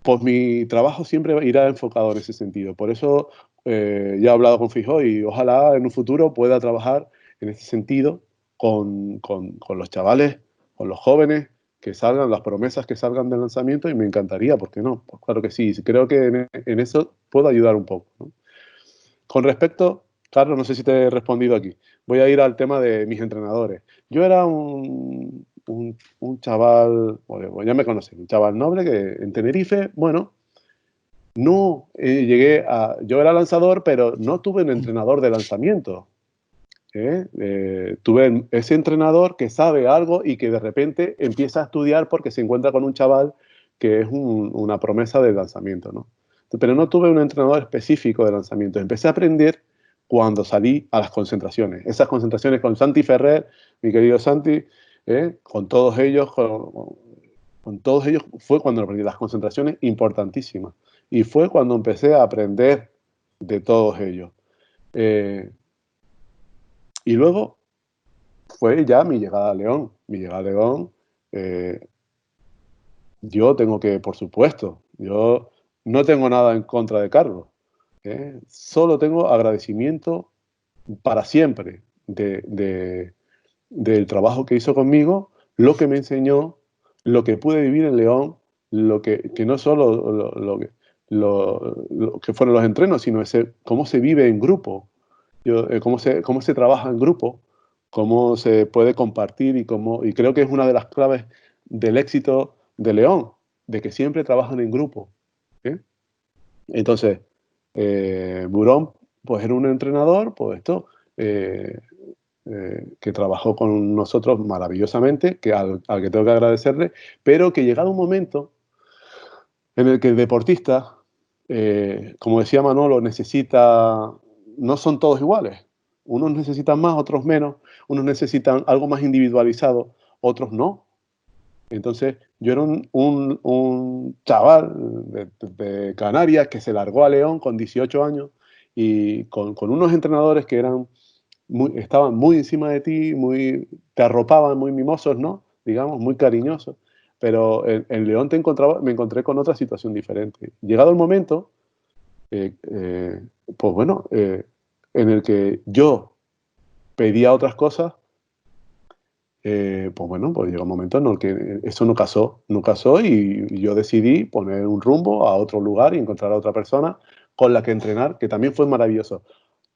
Pues mi trabajo siempre irá enfocado en ese sentido. Por eso ya he hablado con Feijóo y ojalá en un futuro pueda trabajar en ese sentido con los chavales, con los jóvenes que salgan, las promesas que salgan del lanzamiento, y me encantaría, ¿por qué no? Pues claro que sí, creo que en eso puedo ayudar un poco, ¿no? Con respecto Carlos, no sé si te he respondido aquí. Voy a ir al tema de mis entrenadores. Yo era un chaval, bueno, ya me conocen, un chaval noble que en Tenerife, bueno, no llegué a... Yo era lanzador, pero no tuve un entrenador de lanzamiento. Tuve ese entrenador que sabe algo y que de repente empieza a estudiar porque se encuentra con un chaval que es una promesa de lanzamiento, ¿no? Pero no tuve un entrenador específico de lanzamiento. Empecé a aprender cuando salí a las concentraciones. Esas concentraciones con Santi Ferrer, mi querido Santi, con todos ellos, con todos ellos fue cuando aprendí las concentraciones importantísimas. Y fue cuando empecé a aprender de todos ellos. Y luego fue ya mi llegada a León. Mi llegada a León, yo tengo que, por supuesto, yo no tengo nada en contra de Carlos. Solo tengo agradecimiento para siempre del trabajo que hizo conmigo, lo que me enseñó, lo que pude vivir en León, lo que no solo lo que fueron los entrenos, sino cómo se vive en grupo, cómo se trabaja en grupo, cómo se puede compartir y creo que es una de las claves del éxito de León, de que siempre trabajan en grupo. Entonces, Burón, pues era un entrenador, pues que trabajó con nosotros maravillosamente, al que tengo que agradecerle, pero que llegado un momento en el que el deportista, como decía Manolo, no son todos iguales. Unos necesitan más, otros menos, unos necesitan algo más individualizado, otros no. Entonces, yo era un chaval de Canarias que se largó a León con 18 años y con unos entrenadores que estaban muy encima de ti, te arropaban, muy mimosos, ¿no? Digamos, muy cariñosos. Pero en León me encontré con otra situación diferente. Llegado el momento, pues bueno, en el que yo pedía otras cosas, pues bueno, pues llegó un momento en el que eso no casó y yo decidí poner un rumbo a otro lugar y encontrar a otra persona con la que entrenar, que también fue maravilloso.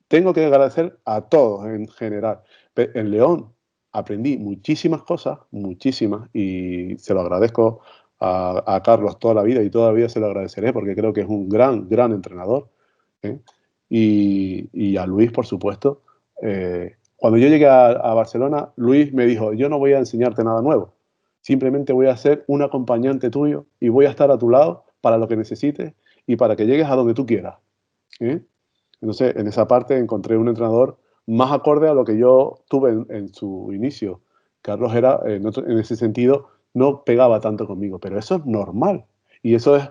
Tengo que agradecer a todos en general. En León aprendí muchísimas cosas, muchísimas, y se lo agradezco a Carlos toda la vida y todavía se lo agradeceré porque creo que es un gran, gran entrenador. Y a Luis, por supuesto. Cuando yo llegué a Barcelona, Luis me dijo, yo no voy a enseñarte nada nuevo, simplemente voy a ser un acompañante tuyo y voy a estar a tu lado para lo que necesites y para que llegues a donde tú quieras. Entonces, en esa parte encontré un entrenador más acorde a lo que yo tuve en su inicio. Carlos era, en ese sentido, no pegaba tanto conmigo, pero eso es normal. Y eso es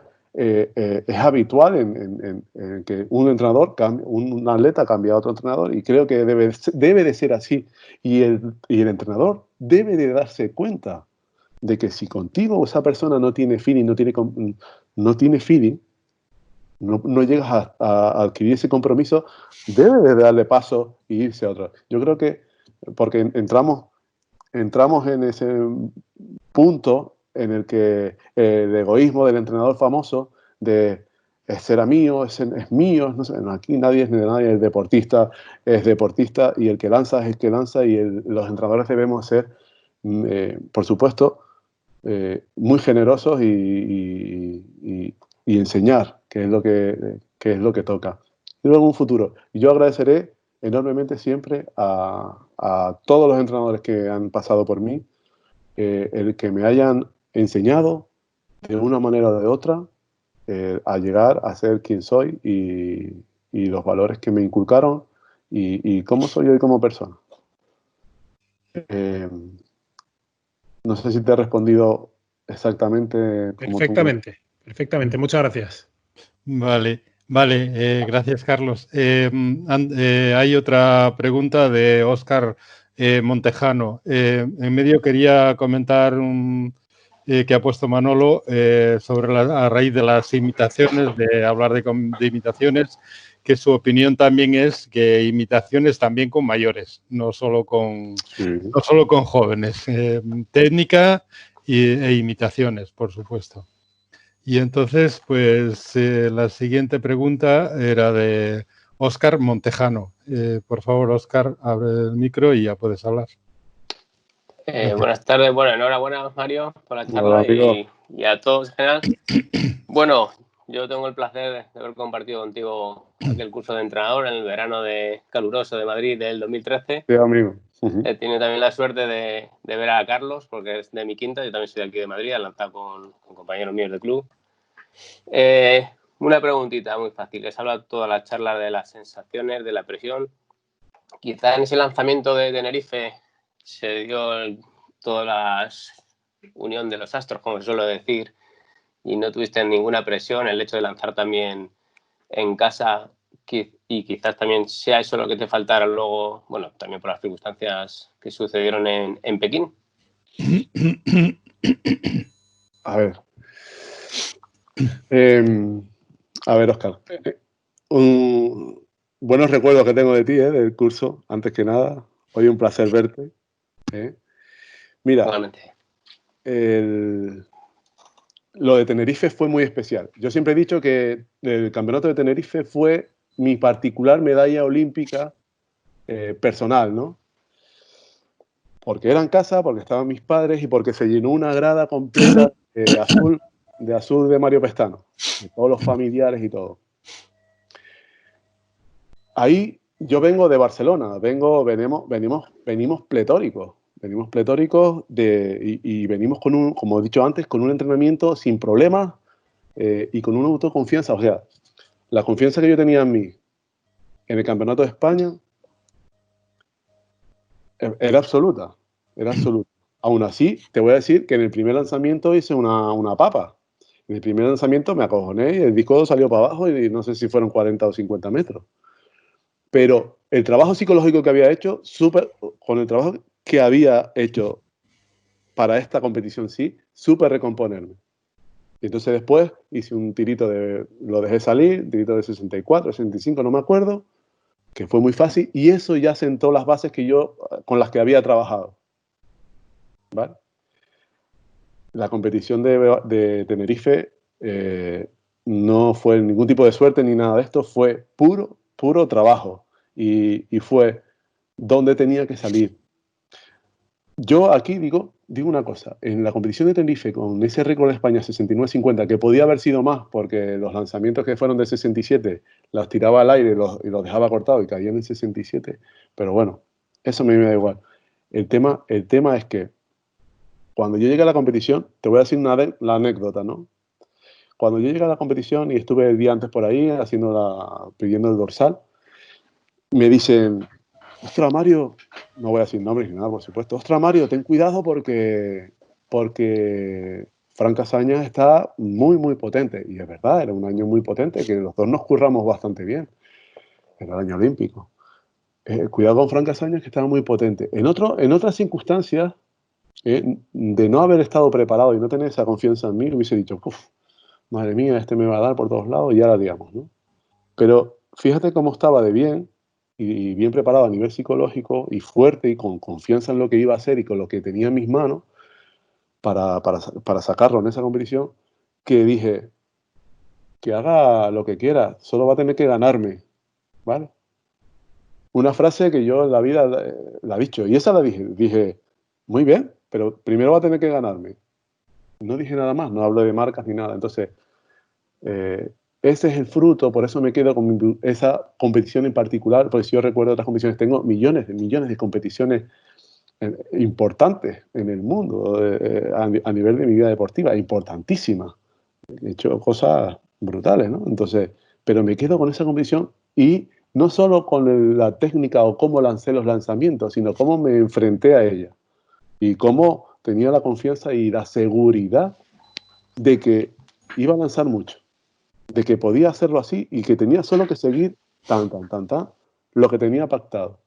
habitual en que un entrenador, un atleta cambia a otro entrenador y creo que debe de ser así. Y el entrenador debe de darse cuenta de que si contigo esa persona no tiene feeling, no tiene feeling, no llegas a adquirir ese compromiso, debe de darle paso e irse a otro. Yo creo que, porque entramos en ese punto en el que el egoísmo del entrenador famoso de será mío, es mío, no sé, aquí nadie es de nadie, el deportista es deportista y el que lanza es el que lanza y los entrenadores debemos ser, por supuesto, muy generosos y enseñar, que es lo que toca. Y luego un futuro. Y yo agradeceré enormemente siempre a todos los entrenadores que han pasado por mí, el que me hayan enseñado de una manera o de otra a llegar a ser quien soy y los valores que me inculcaron y cómo soy hoy como persona. No sé si te he respondido exactamente como Perfectamente. Muchas gracias. Vale, gracias, Carlos. Hay otra pregunta de Óscar Montejano. En medio quería comentar que ha puesto Manolo sobre a raíz de las imitaciones, de hablar de imitaciones, que su opinión también es que imitaciones también con mayores, no solo con jóvenes. Técnica e imitaciones, por supuesto. Y entonces, pues la siguiente pregunta era de Óscar Montejano. Por favor, Óscar, abre el micro y ya puedes hablar. Buenas tardes, bueno, enhorabuena Mario por la charla. Hola, y a todos en general. Bueno, yo tengo el placer de haber compartido contigo aquel curso de entrenador en el verano caluroso de Madrid del 2013. Sí, amigo. He tenido también la suerte de ver a Carlos, porque es de mi quinta, yo también soy de aquí de Madrid, lanzado con compañeros míos del club. Una preguntita muy fácil, les habla toda la charla de las sensaciones, de la presión. Quizá en ese lanzamiento de Tenerife se dio toda la unión de los astros, como se suele decir, y no tuviste ninguna presión, el hecho de lanzar también en casa, y quizás también sea eso lo que te faltara luego, bueno, también por las circunstancias que sucedieron en Pekín. A ver. Óscar. Buenos recuerdos que tengo de ti, del curso, antes que nada. Hoy un placer verte. Mira, Igualmente. Lo de Tenerife fue muy especial. Yo siempre he dicho que el campeonato de Tenerife fue mi particular medalla olímpica personal, ¿no? Porque era en casa, porque estaban mis padres y porque se llenó una grada completa de azul de Mario Pestano, de todos los familiares y todo. Ahí yo vengo de Barcelona, venimos pletóricos. Venimos pletóricos y venimos con un, como he dicho antes, con un entrenamiento sin problemas y con una autoconfianza. O sea, la confianza que yo tenía en mí en el Campeonato de España era absoluta. Era absoluta. Aún así, te voy a decir que en el primer lanzamiento hice una papa. En el primer lanzamiento me acojoné y el disco salió para abajo y no sé si fueron 40 o 50 metros. Pero el trabajo psicológico que había hecho, con el trabajo que había hecho para esta competición, sí, supe recomponerme. Y entonces después hice un tirito lo dejé salir, un tirito de 64, 65, no me acuerdo, que fue muy fácil, y eso ya sentó las bases con las que había trabajado. ¿Vale? La competición de Tenerife no fue ningún tipo de suerte ni nada de esto, fue puro trabajo, y fue donde tenía que salir. Yo aquí digo una cosa, en la competición de Tenerife con ese récord de España 69-50, que podía haber sido más porque los lanzamientos que fueron de 67 los tiraba al aire y los dejaba cortados y caían en 67, pero bueno, eso a mí me da igual. El tema es que cuando yo llegué a la competición, te voy a decir la anécdota, ¿no? Cuando yo llegué a la competición y estuve el día antes por ahí pidiendo el dorsal, me dicen: ostras, Mario, no voy a decir nombres ni nada, por supuesto. Ostras, Mario, ten cuidado porque Fran Casañas está muy, muy potente. Y es verdad, era un año muy potente, que los dos nos curramos bastante bien. Era el año olímpico. Cuidado con Fran Casañas, que estaba muy potente. En otras circunstancias, de no haber estado preparado y no tener esa confianza en mí, hubiese dicho: uff, madre mía, este me va a dar por todos lados y ahora digamos, ¿no? Pero fíjate cómo estaba de bien y bien preparado a nivel psicológico y fuerte y con confianza en lo que iba a hacer y con lo que tenía en mis manos para sacarlo en esa competición, que dije: que haga lo que quiera, solo va a tener que ganarme, ¿vale? Una frase que yo en la vida la he dicho, y esa la dije, muy bien, pero primero va a tener que ganarme. No dije nada más, no hablo de marcas ni nada. Entonces, ese es el fruto, por eso me quedo con esa competición en particular, porque si yo recuerdo otras competiciones, tengo millones de competiciones importantes en el mundo a nivel de mi vida deportiva, importantísimas. He hecho cosas brutales, ¿no? Entonces, pero me quedo con esa competición y no solo con la técnica o cómo lancé los lanzamientos, sino cómo me enfrenté a ella y cómo tenía la confianza y la seguridad de que iba a lanzar mucho, de que podía hacerlo así y que tenía solo que seguir lo que tenía pactado.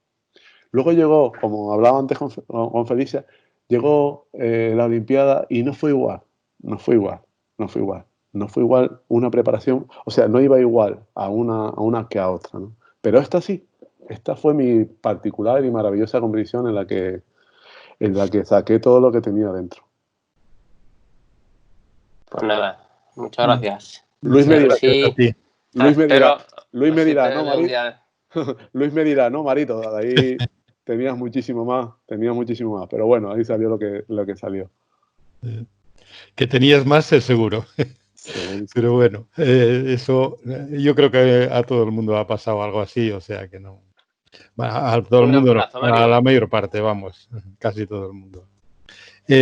Luego llegó, como hablaba antes con Felicia, llegó la Olimpiada y no fue igual una preparación, o sea, no iba igual a una que a otra, ¿no? Pero esta fue mi particular y maravillosa competición en la que saqué todo lo que tenía dentro. Pues nada, muchas gracias. Luis me dirá, Sí. Luis me dirá, ¿no, Mario? Luis me dirá, no, Marito, de ahí tenías muchísimo más, pero bueno, ahí salió lo que salió. Que tenías más, es seguro. Seguro. Pero bueno, eso yo creo que a todo el mundo ha pasado algo así, o sea que no. A todo el Un mundo no, abrazo, Mario. a la mayor parte, vamos, casi todo el mundo.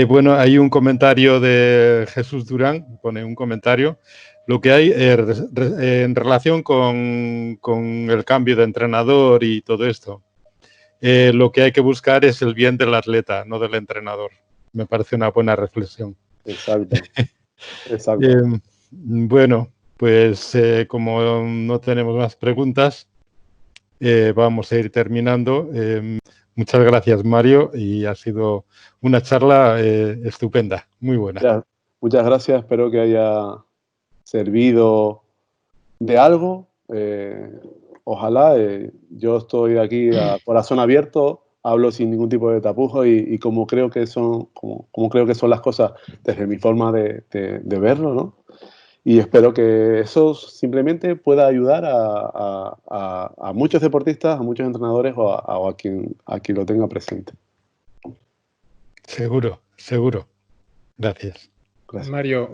Bueno, hay un comentario de Jesús Durán, pone un comentario. Lo que hay en relación con el cambio de entrenador y todo esto, lo que hay que buscar es el bien del atleta, no del entrenador. Me parece una buena reflexión. Exacto. Exacto. Bueno, pues como no tenemos más preguntas, vamos a ir terminando. Muchas gracias, Mario, y ha sido una charla estupenda, muy buena. Ya, muchas gracias, espero que haya servido de algo. Ojalá, yo estoy aquí a corazón abierto, hablo sin ningún tipo de tapujo y como creo que son, como creo que son las cosas desde mi forma de verlo, ¿no? Y espero que eso simplemente pueda ayudar a muchos deportistas, a muchos entrenadores o a quien lo tenga presente. Seguro, seguro. Gracias. Gracias. Mario,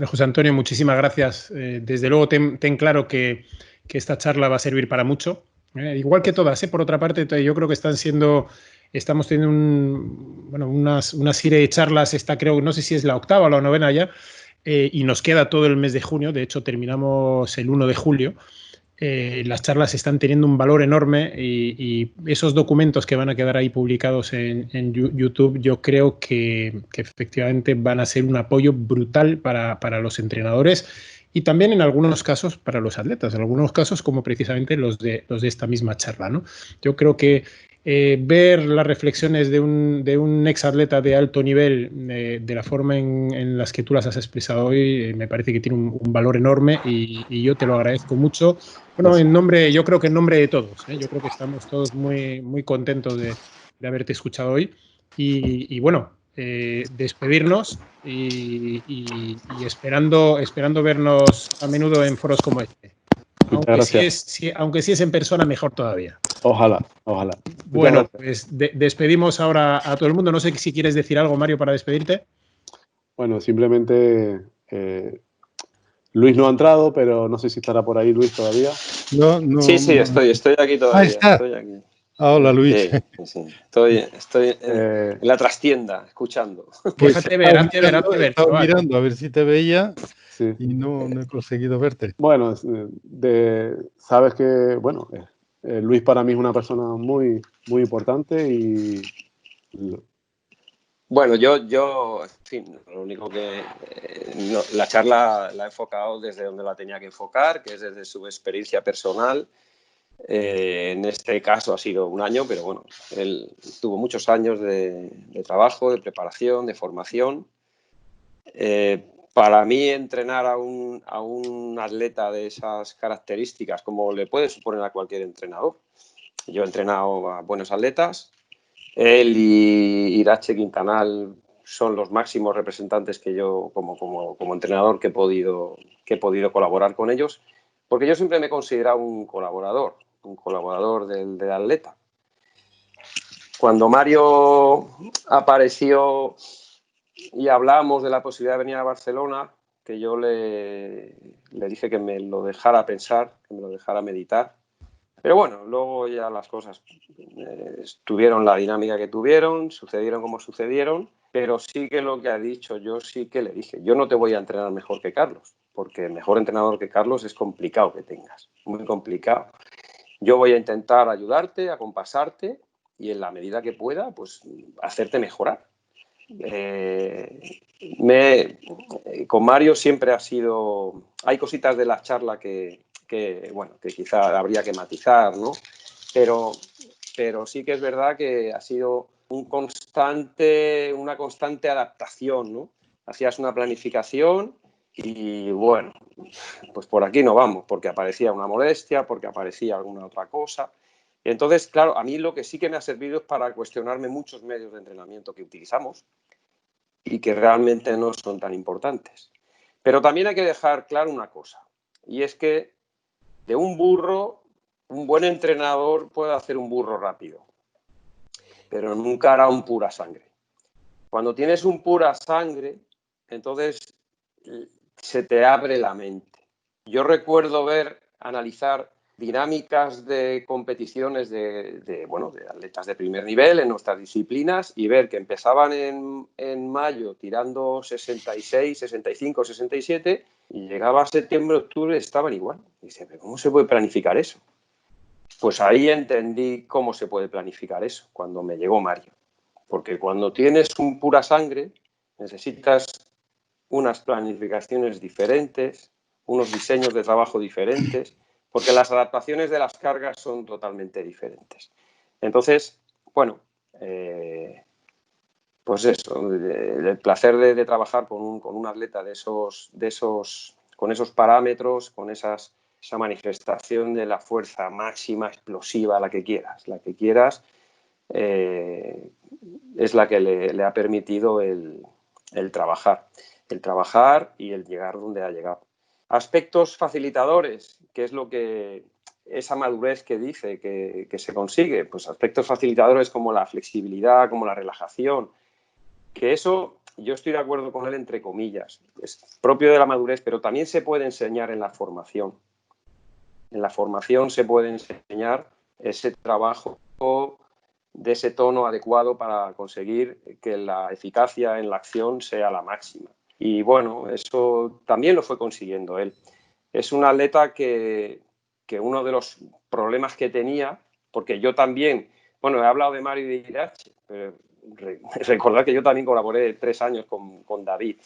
José Antonio, muchísimas gracias. Desde luego, ten claro que esta charla va a servir para mucho. Igual que todas, por otra parte, yo creo que estamos teniendo una serie de charlas, creo, no sé si es la 8ª o la 9ª ya, y nos queda todo el mes de junio, de hecho terminamos el 1 de julio. Las charlas están teniendo un valor enorme y esos documentos que van a quedar ahí publicados en YouTube, yo creo que efectivamente van a ser un apoyo brutal para los entrenadores y también en algunos casos para los atletas, en algunos casos como precisamente los de esta misma charla, ¿no? Yo creo que ver las reflexiones de un exatleta de alto nivel de la forma en las que tú las has expresado hoy, me parece que tiene un valor enorme y yo te lo agradezco mucho. Bueno, yo creo que en nombre de todos, yo creo que estamos todos muy, muy contentos de haberte escuchado hoy y bueno, despedirnos y esperando vernos a menudo en foros como este. Aunque si es en persona, mejor todavía. Ojalá, ojalá. Bueno, pues despedimos ahora a todo el mundo. No sé si quieres decir algo, Mario, para despedirte. Bueno, simplemente Luis no ha entrado, pero no sé si estará por ahí Luis todavía. No, sí, estoy aquí todavía. Ahí está. Estoy aquí. Hola, Luis. Sí. Estoy en la trastienda, escuchando. Pues déjate ver, estaba mirando a ver si te veía sí. Y no he conseguido verte. Bueno, sabes que, bueno, Luis para mí es una persona muy, muy importante y... Bueno, yo, en fin, lo único que la charla la he enfocado desde donde la tenía que enfocar, que es desde su experiencia personal. En este caso ha sido un año, pero bueno, él tuvo muchos años de trabajo, de preparación, de formación. Para mí, entrenar a un atleta de esas características, como le puede suponer a cualquier entrenador. Yo he entrenado a buenos atletas. Él y Irache Quintanal son los máximos representantes que yo, como entrenador, que he podido colaborar con ellos, porque yo siempre me he considerado un colaborador del atleta. Cuando Mario apareció y hablamos de la posibilidad de venir a Barcelona, que yo le dije que me lo dejara pensar, que me lo dejara meditar. Pero bueno, luego ya las cosas tuvieron la dinámica que tuvieron, sucedieron como sucedieron, pero sí que lo que ha dicho, yo sí que le dije, yo no te voy a entrenar mejor que Carlos, porque mejor entrenador que Carlos es complicado que tengas, muy complicado. Yo voy a intentar ayudarte, acompasarte y en la medida que pueda, pues hacerte mejorar. Con Mario siempre ha sido... Hay cositas de la charla que quizá habría que matizar, ¿no? Pero sí que es verdad que ha sido una constante adaptación, ¿no? Hacías una planificación y bueno, pues por aquí no vamos, porque aparecía una molestia, porque aparecía alguna otra cosa. Y entonces, claro, a mí lo que sí que me ha servido es para cuestionarme muchos medios de entrenamiento que utilizamos y que realmente no son tan importantes. Pero también hay que dejar claro una cosa, y es que de un burro un buen entrenador puede hacer un burro rápido, pero nunca hará un pura sangre. Cuando tienes un pura sangre, entonces se te abre la mente. Yo recuerdo analizar dinámicas de competiciones de atletas de primer nivel en nuestras disciplinas y ver que empezaban en mayo tirando 66, 65, 67 y llegaba a septiembre, octubre, estaban igual. Y dice, ¿cómo se puede planificar eso? Pues ahí entendí cómo se puede planificar eso, cuando me llegó Mario. Porque cuando tienes un pura sangre, necesitas unas planificaciones diferentes, unos diseños de trabajo diferentes, porque las adaptaciones de las cargas son totalmente diferentes. Entonces, bueno, pues eso, el placer de trabajar con un atleta con esos parámetros, con esa manifestación de la fuerza máxima, explosiva, la que quieras, es la que le ha permitido el trabajar y el llegar donde ha llegado. Aspectos facilitadores, que es lo que esa madurez que dice que se consigue, pues aspectos facilitadores como la flexibilidad, como la relajación, que eso yo estoy de acuerdo con él entre comillas, es propio de la madurez, pero también se puede enseñar en la formación. En la formación se puede enseñar ese trabajo de ese tono adecuado para conseguir que la eficacia en la acción sea la máxima. Y bueno, eso también lo fue consiguiendo él. Es un atleta que uno de los problemas que tenía, porque yo también, bueno, he hablado de Mario y de Irache, pero recordad que yo también colaboré 3 años con David.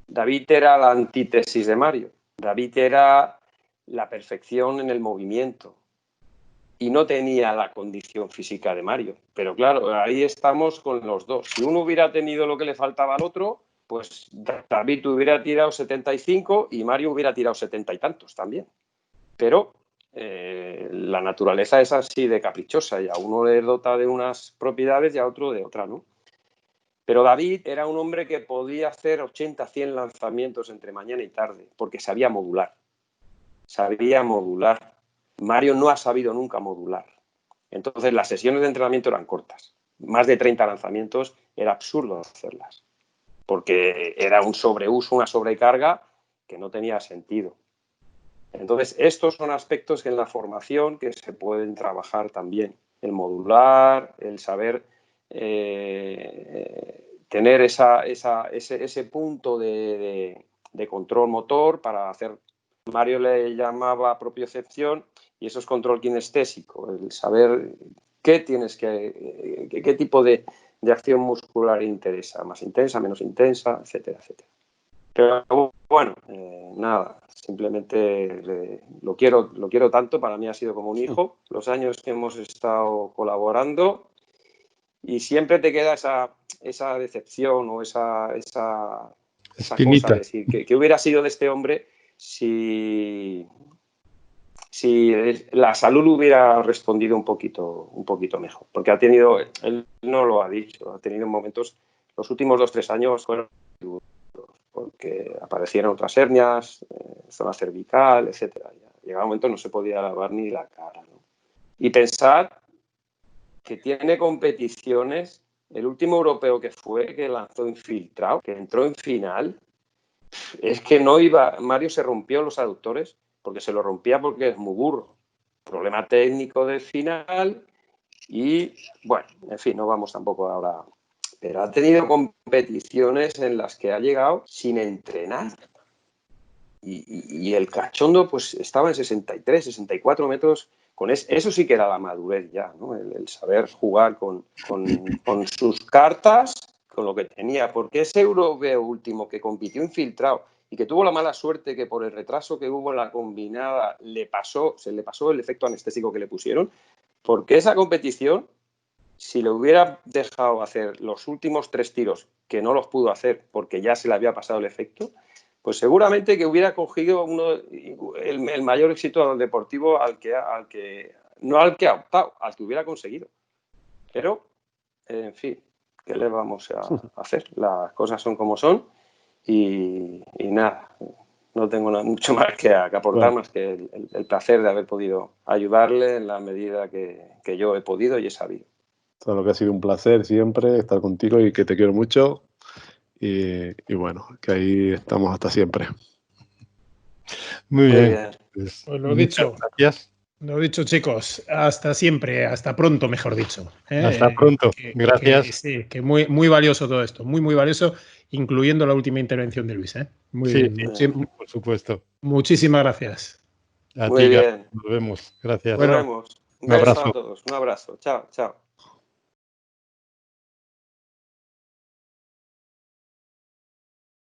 David era la antítesis de Mario. David era la perfección en el movimiento y no tenía la condición física de Mario. Pero claro, ahí estamos con los dos. Si uno hubiera tenido lo que le faltaba al otro, pues David hubiera tirado 75 y Mario hubiera tirado 70 y tantos también. Pero la naturaleza es así de caprichosa y a uno le dota de unas propiedades y a otro de otra, ¿no? Pero David era un hombre que podía hacer 80, 100 lanzamientos entre mañana y tarde, porque sabía modular. Mario no ha sabido nunca modular. Entonces las sesiones de entrenamiento eran cortas. Más de 30 lanzamientos era absurdo hacerlas, porque era un sobreuso, una sobrecarga que no tenía sentido. Entonces estos son aspectos que en la formación que se pueden trabajar también. El modular, el saber tener ese punto de control motor para hacer. Mario le llamaba propiocepción y eso es control kinestésico, el saber qué tipo de acción muscular interesa, más intensa, menos intensa, etcétera, etcétera. Pero bueno, nada, simplemente lo quiero tanto, para mí ha sido como un hijo, los años que hemos estado colaborando y siempre te queda esa decepción o esa cosa de decir que hubiera sido de este hombre si la salud hubiera respondido un poquito mejor, porque él no lo ha dicho, ha tenido momentos, los últimos 2-3 años fueron duros, porque aparecieron otras hernias, zona cervical, etcétera. Llegaba un momento no se podía lavar ni la cara, ¿no? Y pensad que tiene competiciones, el último europeo que lanzó infiltrado, que entró en final, es que no iba, Mario se rompió los aductores porque se lo rompía porque es muy burro. Problema técnico del final y, bueno, en fin, no vamos tampoco ahora. Pero ha tenido competiciones en las que ha llegado sin entrenar. Y el cachondo pues estaba en 63, 64 metros. Eso sí que era la madurez ya, ¿no? El saber jugar con sus cartas, con lo que tenía. Porque ese europeo último que compitió infiltrado y que tuvo la mala suerte que por el retraso que hubo en la combinada se le pasó el efecto anestésico que le pusieron, porque esa competición, si le hubiera dejado hacer los últimos 3 tiros, que no los pudo hacer porque ya se le había pasado el efecto, pues seguramente que hubiera cogido el mayor éxito deportivo no al que ha optado, al que hubiera conseguido. Pero, en fin, ¿qué le vamos a hacer? Las cosas son como son y nada. No tengo mucho más que aportar, más que el placer de haber podido ayudarle en la medida que yo he podido y he sabido. Todo lo que ha sido un placer siempre estar contigo y que te quiero mucho. Y bueno, que ahí estamos hasta siempre. Muy bien. Pues lo dicho. Gracias. Lo dicho, chicos, hasta siempre, hasta pronto, mejor dicho. Hasta pronto, gracias. Sí, que muy, muy valioso todo esto, muy, muy valioso, incluyendo la última intervención de Luis. Muy bien. Sí, por supuesto. Muchísimas gracias. A Muy ti, bien. nos vemos. Gracias. Nos vemos. Un abrazo a todos. Un abrazo. Chao, chao.